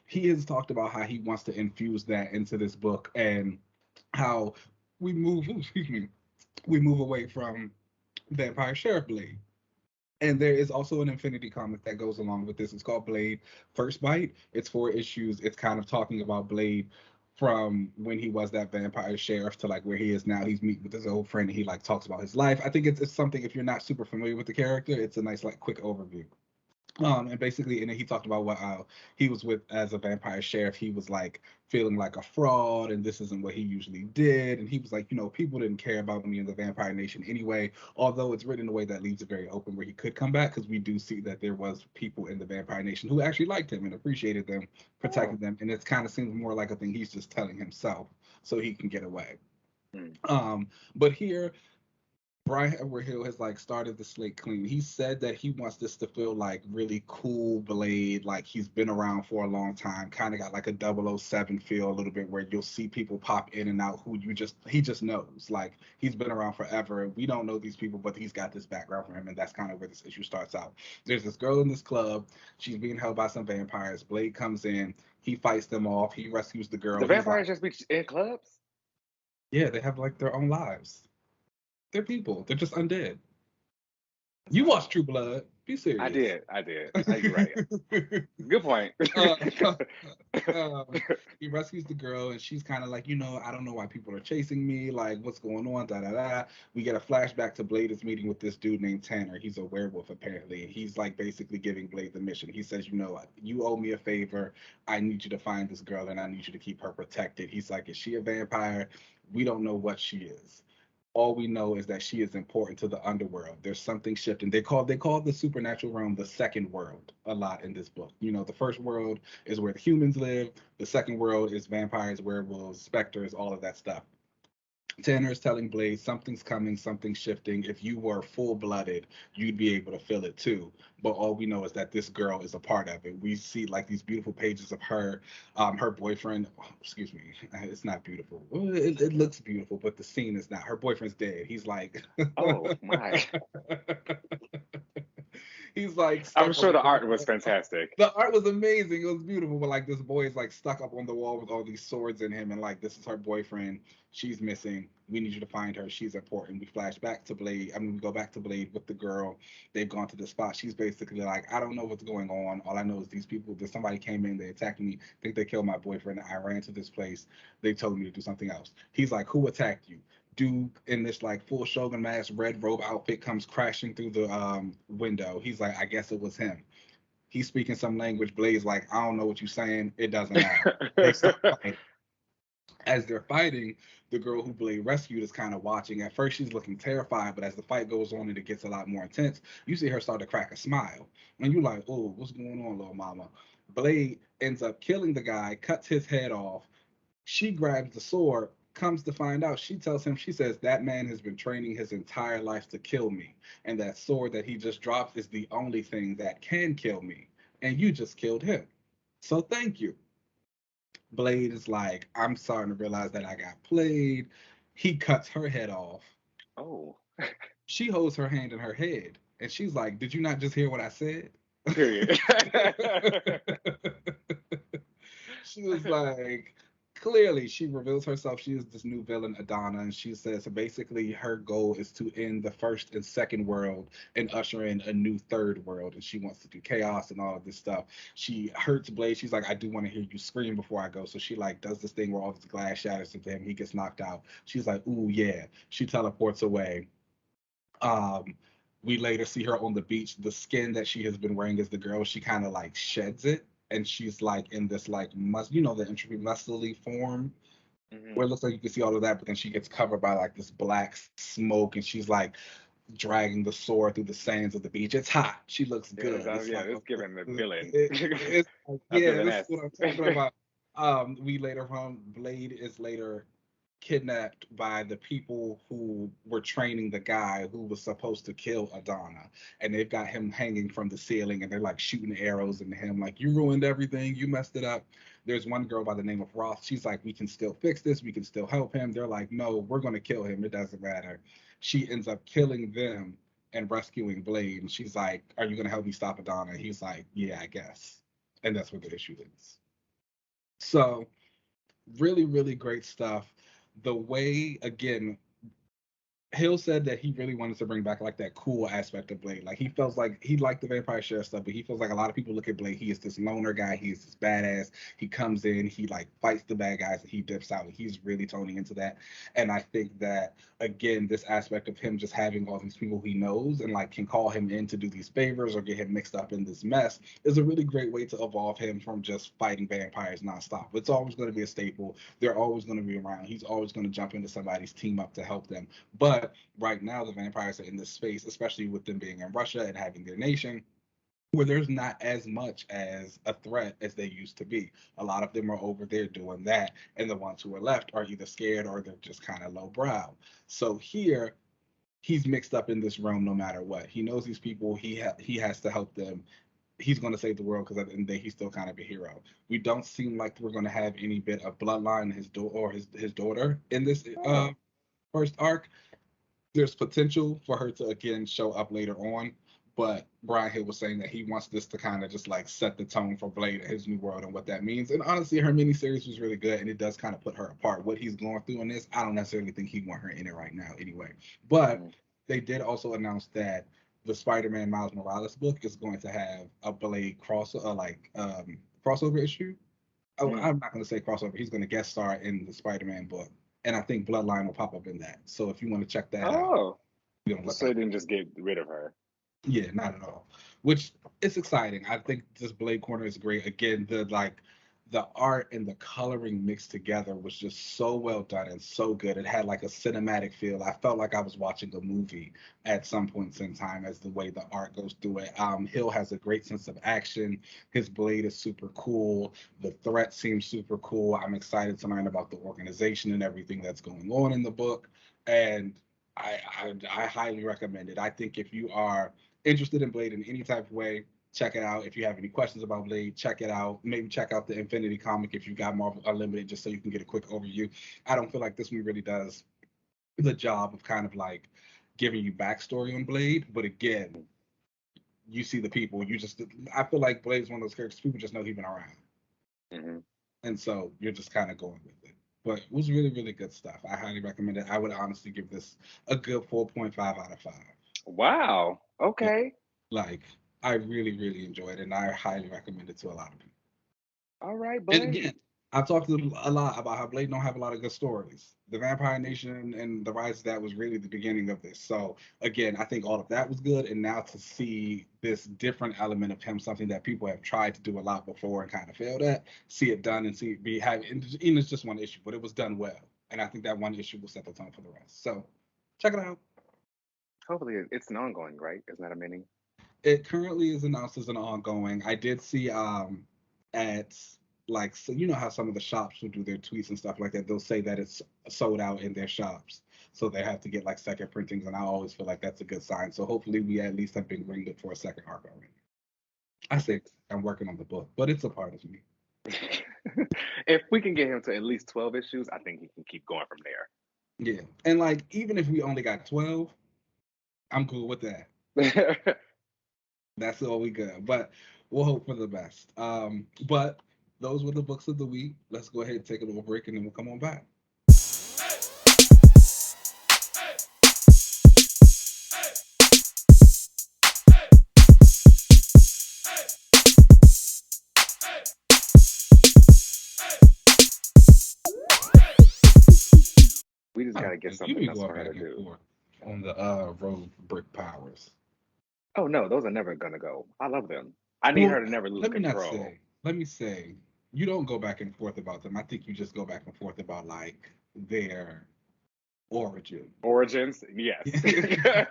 he has talked about how he wants to infuse that into this book and how we move excuse me, we move away from Vampire Sheriff Blade. And there is also an Infinity comic that goes along with this. It's called Blade First Bite. It's 4 issues. It's kind of talking about Blade from when he was that vampire sheriff to like where he is now. He's meeting with his old friend and he like talks about his life. I think it's something, if you're not super familiar with the character, it's a nice like quick overview. And basically, and then he talked about what he was with as a vampire sheriff. He was like feeling like a fraud, and this isn't what he usually did. And he was like, people didn't care about me in the Vampire Nation anyway. Although it's written in a way that leaves it very open where he could come back, because we do see that there was people in the Vampire Nation who actually liked him and appreciated them, Oh. protected them, and it kind of seems more like a thing he's just telling himself so he can get away. Hmm. But here Brian Edward Hill has like started the slate clean. He said that he wants this to feel like really cool Blade, like he's been around for a long time, kind of got like a 007 feel a little bit where you'll see people pop in and out who he just knows. Like he's been around forever. We don't know these people, but he's got this background for him, and that's kind of where this issue starts out. There's this girl in this club, she's being held by some vampires. Blade comes in, he fights them off, he rescues the The girl. He's vampires like, just be in clubs. yeah, they have like their own lives. They're people. They're just undead. That's You watch wild. True Blood. Be I serious. did. I did. You're right. Good point. uh, he rescues the girl, and she's kind of like, I don't know why people are chasing me. Like, what's going on? Da da da. We get a flashback to Blade is meeting with this dude named Tanner. He's a werewolf apparently, and he's like basically giving Blade the mission. He says, you owe me a favor. I need you to find this girl, and I need you to keep her protected. He's like, is she a vampire? We don't know what she is. All we know is that she is important to the underworld. There's something shifting. They call the supernatural realm the second world a lot in this book. The first world is where the humans live. The second world is vampires, werewolves, specters, all of that stuff. Tanner is telling Blade something's coming, something's shifting. If you were full blooded, you'd be able to feel it too. But all we know is that this girl is a part of it. We see like these beautiful pages of her boyfriend. Oh, excuse me, it's not beautiful. Well, it looks beautiful, but the scene is not. Her boyfriend's dead. He's like, Oh my. He's like I'm stuck on sure the the art was wall. fantastic. The art was amazing. It was beautiful, but like this boy is like stuck up on the wall with all these swords in him, and like this is her boyfriend. She's missing. We need you to find her. She's important. We flash back to Blade. I mean, we go back to Blade with the girl. They've gone to the spot. She's basically like, I don't know what's going on. All I know is these people. That somebody came in. They attacked me. Think they killed my boyfriend. I ran to this place. They told me to do something else. He's like, who attacked you? Dude in this like full Shogun mask, red robe outfit comes crashing through the window. He's like, I guess it was him. He's speaking some language. Blade's like, I don't know what you're saying. It doesn't matter. They start fighting. As they're fighting, the girl who Blade rescued is kind of watching. At first, she's looking terrified, but as the fight goes on and it gets a lot more intense, you see her start to crack a smile. And you're like, oh, what's going on, little mama? Blade ends up killing the guy, cuts his head off. She grabs the sword, comes to find out, she tells him, she says, that man has been training his entire life to kill me. And that sword that he just dropped is the only thing that can kill me. And you just killed him. So thank you. Blade is like, I'm starting to realize that I got played. He cuts her head off. Oh, She holds her hand in her head. And she's like, did you not just hear what I said? period. She was like, clearly, she reveals herself. She is this new villain, Adana, and she says basically her goal is to end the first and second world and usher in a new third world. And she wants to do chaos and all of this stuff. She hurts Blade. She's like, I do want to hear you scream before I go. So she like does this thing where all this glass shatters into him. He gets knocked out. She's like, ooh yeah. She teleports away. Um, we later see her on the beach. The skin that she has been wearing as the girl, she kind of like sheds it, and she's like in this like the entropy muscly form Hmm. where it looks like you can see all of that, but then she gets covered by like this black smoke, and she's like dragging the sword through the sands of the beach. It's hot. She looks good. It's Yeah, like it's giving the villain, it's like, a yeah, this is villainess. what I'm talking about. We later on, Blade is later kidnapped by the people who were training the guy who was supposed to kill Adana. And they've got him hanging from the ceiling and they're like shooting arrows into him, like, you ruined everything, you messed it up. There's one girl by the name of Roth. She's like, we can still fix this, we can still help him. They're like, no, we're going to kill him. It doesn't matter. She ends up killing them and rescuing Blade. And she's like, are you going to help me stop Adana? He's like, yeah, I guess. And that's what the issue is. So, really, really great stuff. The way, again, Hill said that he really wanted to bring back like that cool aspect of Blade. Like he feels like he liked the Vampire Sheriff stuff, but he feels like a lot of people look at Blade. He is this loner guy. He is this badass. He comes in, he like fights the bad guys, and he dips out. And he's really toning into that. And I think that again, this aspect of him just having all these people he knows and like can call him in to do these favors or get him mixed up in this mess is a really great way to evolve him from just fighting vampires nonstop. It's always going to be a staple. They're always going to be around. He's always going to jump into somebody's team up to help them. But right now, the vampires are in this space, especially with them being in Russia and having their nation, where there's not as much as a threat as they used to be. A lot of them are over there doing that, and the ones who are left are either scared or they're just kind of lowbrow. So here, he's mixed up in this realm no matter what. He knows these people. He has to help them. He's going to save the world because at the end of the day, he's still kind of a hero. We don't seem like we're going to have any bit of bloodline his daughter in this Oh, first arc. There's potential for her to again show up later on, but Brian Hill was saying that he wants this to kind of just like set the tone for Blade and his new world and what that means. And honestly, her miniseries was really good, and it does kind of put her apart. What he's going through in this, I don't necessarily think he want her in it right now anyway. But mm, they did also announce that the Spider-Man Miles Morales book is going to have a Blade crossover issue. Oh, mm. I'm not going to say crossover. He's going to guest star in the Spider-Man book, and I think Bloodline will pop up in that. So if you want to check that out, Oh, you know, look so they out. didn't just get rid of her. Yeah, not at all. Which it's exciting. I think this Blade Corner is great. Again, the art and the coloring mixed together was just so well done and so good. It had like a cinematic feel. I felt like I was watching a movie at some points in time as the way the art goes through it. Hill has a great sense of action. His blade is super cool. The threat seems super cool. I'm excited to learn about the organization and everything that's going on in the book. And I highly recommend it. I think if you are interested in Blade in any type of way, check it out. If you have any questions about Blade, check it out. Maybe check out the Infinity comic if you got Marvel Unlimited, just so you can get a quick overview. I don't feel like this one really does the job of kind of like giving you backstory on Blade, but again, you see the people. I feel like Blade's one of those characters people just know he's been around, and so you're just kind of going with it. But it was really, really good stuff. I highly recommend it. I would honestly give this a good 4.5 out of 5. Wow. Yeah, Okay. like I really, really enjoyed it, and I highly recommend it to a lot of people. All right, And Blade. again, I've talked a lot about how Blade don't have a lot of good stories. The Vampire Nation and the Rise of that was really the beginning of this. So again, I think all of that was good, and now to see this different element of him, something that people have tried to do a lot before and kind of failed at, see it done and see it be have. And it's just one issue, but it was done well, and I think that one issue will set the tone for the rest. So check it out. Hopefully it's an ongoing, right? Isn't that a mini? It currently is announced as an ongoing. I did see at like so you know how some of the shops will do their tweets and stuff like that. They'll say that it's sold out in their shops, so they have to get like second printings, and I always feel like that's a good sign. So hopefully we at least have been ringed for a second arc already. I say Perfect. I'm working on the book, but it's a part of me. If we can get him to at least 12 issues, I think he can keep going from Yeah, and like even if we only got 12, I'm cool with that. there. That's all we got. But we'll hope for the best. But those were the books of the week. Let's go ahead and take a little break and then we'll come on back. We just got to get You be something else going for her to back and do. forth on the road brick powers. Oh, no, those are never going to go. I love them. I need Well, her to never lose let me not control. say. Let me say, you don't go back and forth about them. I think you just go back and forth about like their origin. Origins, yes. Yeah.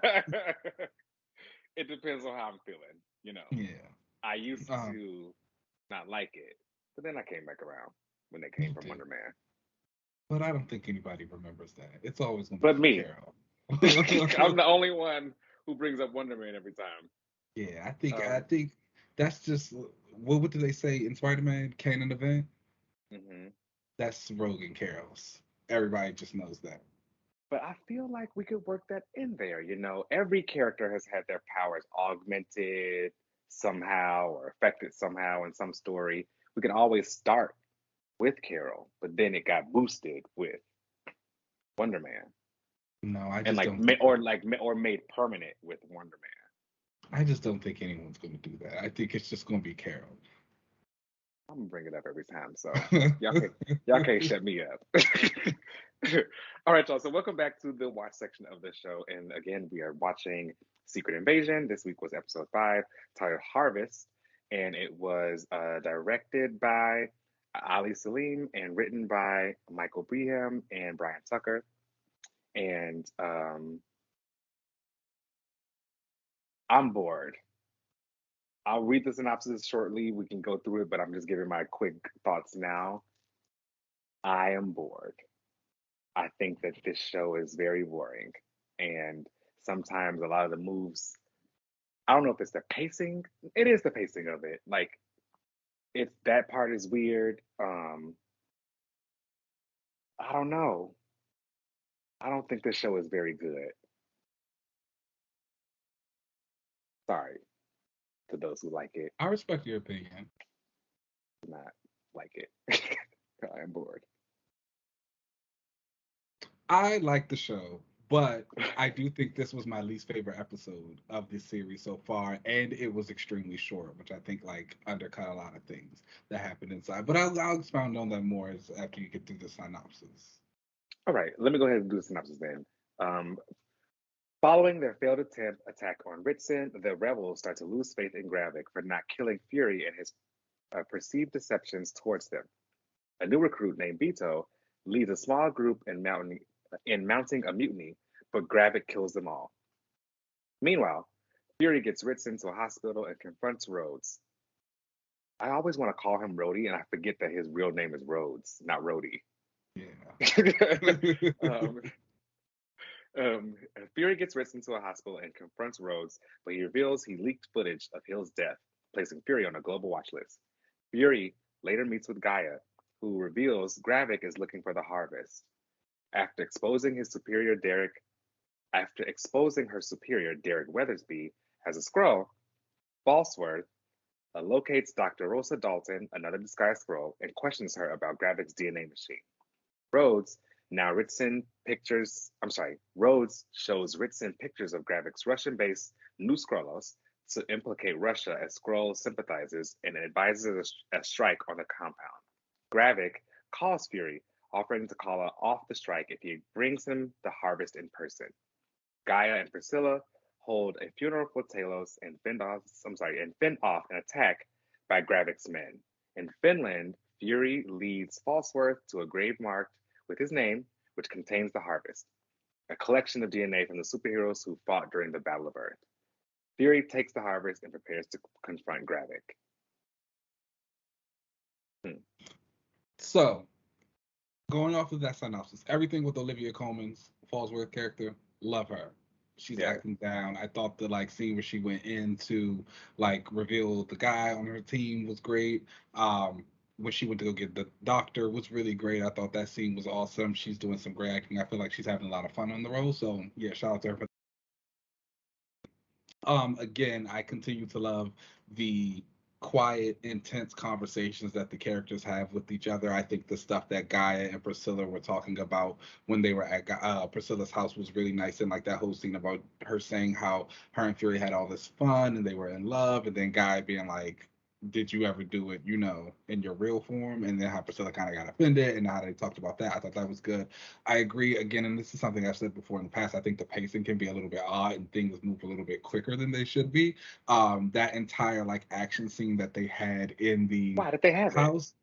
It depends on how I'm feeling. You know, Yeah. I used Um, to not like it, but then I came back around when they came you from did. Wonder Man. But I don't think anybody remembers that. It's always gonna But be me, Carol. I'm the only one who brings up Wonder Man every time. Yeah, I Um, think that's just what do they say in Spider-Man Canon event? mhm. That's Rogan Carol's. Everybody just knows that. But I feel like we could work that in there. You know, every character has had their powers augmented somehow or affected somehow in some story. We can always start with Carol, but then it got boosted with Wonder Man, No, I and just don't think it. or made permanent with Wonder Man. I just don't think anyone's going to do that. I think it's just going to be Carol. I'm gonna bring it up every time, so y'all can't y'all can't shut me up. All right, y'all. So welcome back to the watch section of the show, and again, we are watching Secret Invasion. This week was episode 5, titled Harvest, and it was directed by Ali Salim and written by Michael Breham and Brian Tucker. And I'm bored. I'll read the synopsis shortly. We can go through it, but I'm just giving my quick thoughts now. I am bored. I think that this show is very boring. And sometimes a lot of the moves, I don't know if it's the pacing. It is the pacing of it. Like it's that part is weird. I don't know. I don't think this show is very good. Sorry to those who like it, I respect your opinion. not like it. I am bored. I like the show, but I do think this was my least favorite episode of this series so far, and it was extremely short, which I think like undercut a lot of things that happened inside. But I'll expound on that more after you get through the synopsis. All right, let me go ahead and do the synopsis then. Um, Following their failed attempt attack on Ritson, the rebels start to lose faith in Gravik for not killing Fury and his perceived deceptions towards them. A new recruit named Beto leads a small group in mounting a mutiny, but Gravik kills them all. Meanwhile, Fury gets Ritson to a hospital and confronts Rhodes. I always want to call him Rhodey, and I forget that his real name is Rhodes, not Rhodey. Yeah. um, Um, Fury gets Ritson to a hospital and confronts Rhodes, but he reveals he leaked footage of Hill's death, placing Fury on a global watch list. Fury later meets with Gaia, who reveals Gravik is looking for the harvest. After exposing his superior Derek, After exposing her superior Derek Weathersby as a Skrull, Falsworth locates Dr. Rosa Dalton, another disguised Skrull, and questions her about Gravik's DNA machine. Rhodes Rhodes shows Ritson pictures of Gravik's Russian-based New Skrullos to implicate Russia as Skrull sympathizers and advises a strike on the compound. Gravik calls Fury, offering to call off the strike if he brings him the harvest in person. Gaia and Priscilla hold a funeral for Talos and fend off an attack by Gravik's men. In Finland, Fury leads Falsworth to a grave marked with his name, which contains the harvest, a collection of DNA from the superheroes who fought during the Battle of Earth. Fury takes the harvest and prepares to confront Gravik. So, going off of that synopsis, everything with Olivia Colman's Falsworth character, love her. She's acting down. I thought the scene where she went in to reveal the guy on her team was great. When she went to go get the doctor was really great. I thought that scene was awesome. She's doing some great acting. I feel like she's having a lot of fun on the role. So yeah, shout out to her. Again, I continue to love the quiet, intense conversations that the characters have with each other. I think the stuff that Gaia and Priscilla were talking about when they were at Priscilla's house was really nice. And that whole scene about her saying how her and Fury had all this fun and they were in love, and then Gaia being like, did you ever do it, in your real form? And then how Priscilla kind of got offended and how they talked about that. I thought that was good. I agree again, and this is something I've said before in the past. I think the pacing can be a little bit odd and things move a little bit quicker than they should be. That entire action scene that they had in the Why did they have house,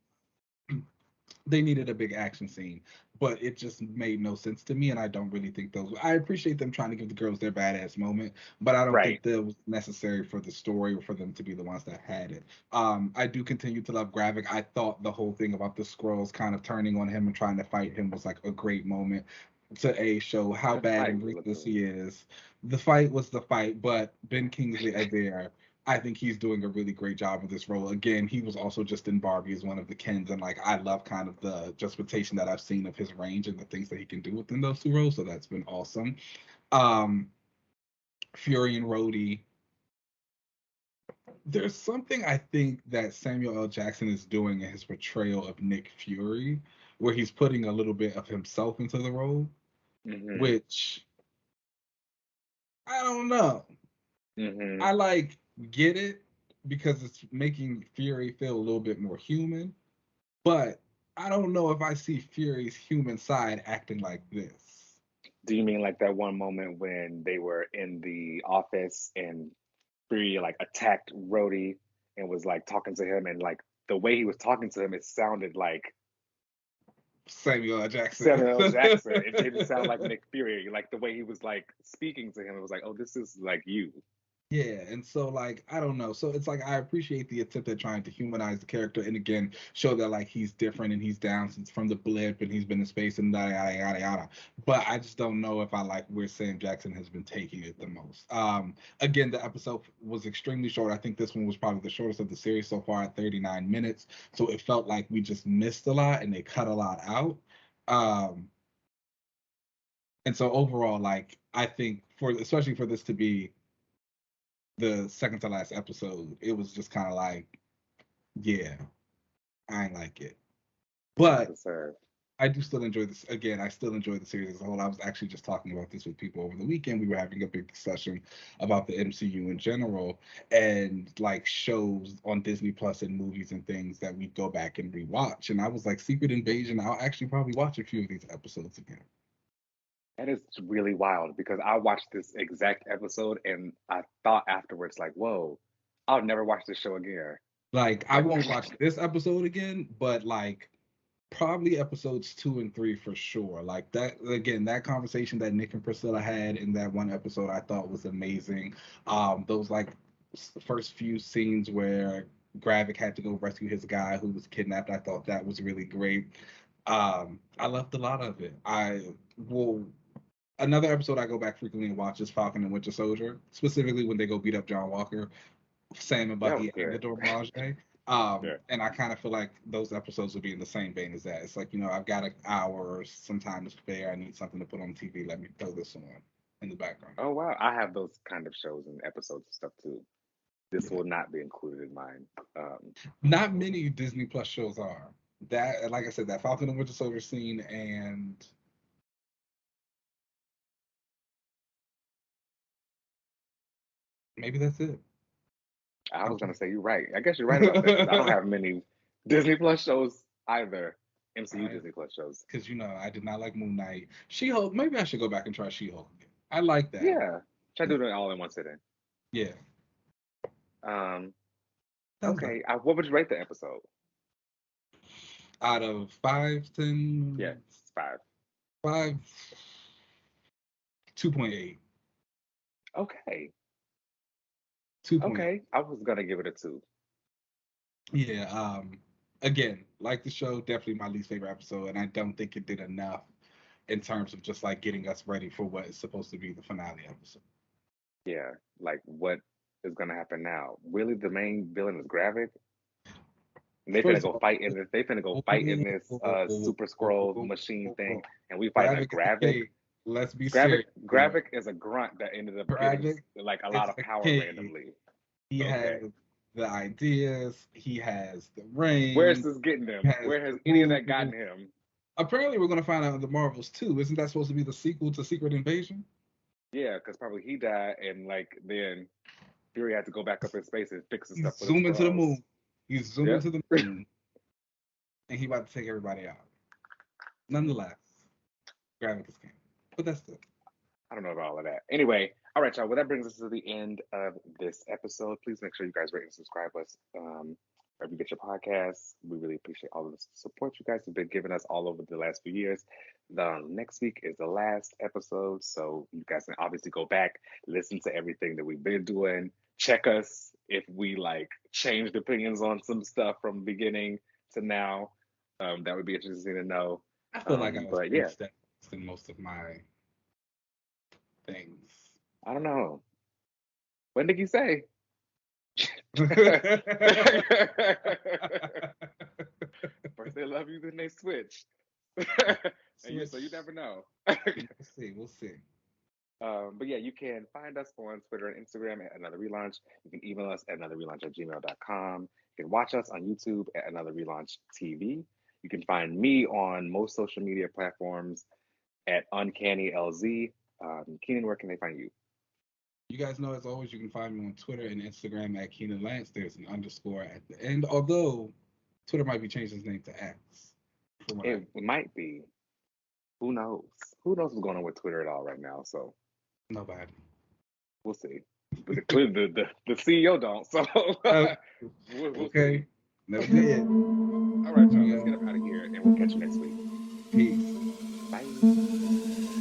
they needed a big action scene, but it just made no sense to me, and I don't really think those. I appreciate them trying to give the girls their badass moment, but I don't think that was necessary for the story or for them to be the ones that had it. I do continue to love Gravik. I thought the whole thing about the Skrulls kind of turning on him and trying to fight him was a great moment to show how bad and ruthless he is. The fight was the fight, but Ben Kingsley there, I think he's doing a really great job with this role. Again, he was also just in Barbie as one of the Kens, and I love kind of the justification that I've seen of his range and the things that he can do within those two roles. So that's been awesome. Fury and Rhodey. There's something I think that Samuel L. Jackson is doing in his portrayal of Nick Fury, where he's putting a little bit of himself into the role, which I don't know. I get it because it's making Fury feel a little bit more human, but I don't know if I see Fury's human side acting like this. Do you mean that one moment when they were in the office and Fury attacked Rhodey and was talking to him, and the way he was talking to him, it sounded like Samuel L. Jackson. It didn't sound like Nick Fury. The way he was speaking to him, it was oh, this is you. Yeah, and so I don't know. So it's I appreciate the attempt at trying to humanize the character and again show that he's different and he's down since from the blip and he's been in space and yada yada yada yada. But I just don't know if I like where Sam Jackson has been taking it the most. Again, the episode was extremely short. I think this one was probably the shortest of the series so far at 39 minutes. So it felt like we just missed a lot and they cut a lot out. And so overall, I think especially for this to be the second to last episode, it was just kind of yeah, I ain't like it. But I do still enjoy this. Again, I still enjoy the series as a whole. I was actually just talking about this with people over the weekend. We were having a big discussion about the MCU in general and shows on Disney Plus and movies and things that we go back and rewatch. And I was Secret Invasion, I'll actually probably watch a few of these episodes again. That is really wild because I watched this exact episode and I thought afterwards, whoa, I'll never watch this show again. I won't watch this episode again, but probably episodes 2 and 3 for sure. That again, that conversation that Nick and Priscilla had in that one episode, I thought was amazing. Those first few scenes where Gravik had to go rescue his guy who was kidnapped, I thought that was really great. I loved a lot of it. Another episode I go back frequently and watch is Falcon and Winter Soldier, specifically when they go beat up John Walker, Sam and Bucky and the Dormage. And I kind of feel like those episodes would be in the same vein as that. It's I've got an hour or some time to spare. I need something to put on TV. Let me throw this on in the background. Oh, wow. I have those kind of shows and episodes and stuff too. This will not be included in mine. Not many Disney Plus shows are. That, like I said, that Falcon and Winter Soldier scene, and maybe that's it. I was gonna say you're right. I guess you're right about that. 'Cause I don't have many Disney Plus shows either. MCU Disney Plus shows. Because I did not like Moon Knight. She-Hulk. Maybe I should go back and try She-Hulk again. I like that. Yeah, try doing it all in one sitting. Yeah. Okay. What would you rate the episode? Out of 5, 10? Yeah, 5. 5, 2.8. Okay. 2. Okay. I was gonna give it a 2. Yeah. Again, like the show, definitely my least favorite episode, and I don't think it did enough in terms of just like getting us ready for what is supposed to be the finale episode. Yeah, like what is gonna happen now? Really, the main villain is Gravik. And they finna go fight in this. They finna go fight in this Super Scroll machine thing, and we fight a Gravik. Let's be serious. Gravik is a grunt that ended up getting like a lot of power randomly. He has the ideas. He has the range. Where's this getting him? Where has any of that gotten him? Apparently, we're gonna find out in the Marvels too. Isn't that supposed to be the sequel to Secret Invasion? Yeah, because probably he died, and like then Fury had to go back up in space and fix his stuff. Zoom into the moon. He's zooming to the moon, and he about to take everybody out. Nonetheless, Gravik is king. But that's it. I don't know about all of that. Anyway, all right, y'all. Well, that brings us to the end of this episode. Please make sure you guys rate and subscribe us wherever you get your podcasts. We really appreciate all of the support you guys have been giving us all over the last few years. Next week is the last episode, so you guys can obviously go back, listen to everything that we've been doing, check us if we like changed opinions on some stuff from beginning to now. That would be interesting to know. I feel like I was in most of my things. I don't know. When did you say? First they love you, then they switch. So you never know. We'll see. But yeah, you can find us on Twitter and Instagram at Another Relaunch. You can email us at anotherrelaunch@gmail.com. You can watch us on YouTube at Another Relaunch TV. You can find me on most social media platforms at UncannyLZ. Keenan, where can they find you? You guys know, as always, you can find me on Twitter and Instagram at Keenan Lance. There's an underscore at the end, although Twitter might be changing its name to X. It might be. Who knows? Who knows what's going on with Twitter at all right now? So nobody. We'll see. But the CEO don't. So we'll okay. See. Never did. All right, y'all. Let's get up out of here, and we'll catch you next week. Peace. Bye.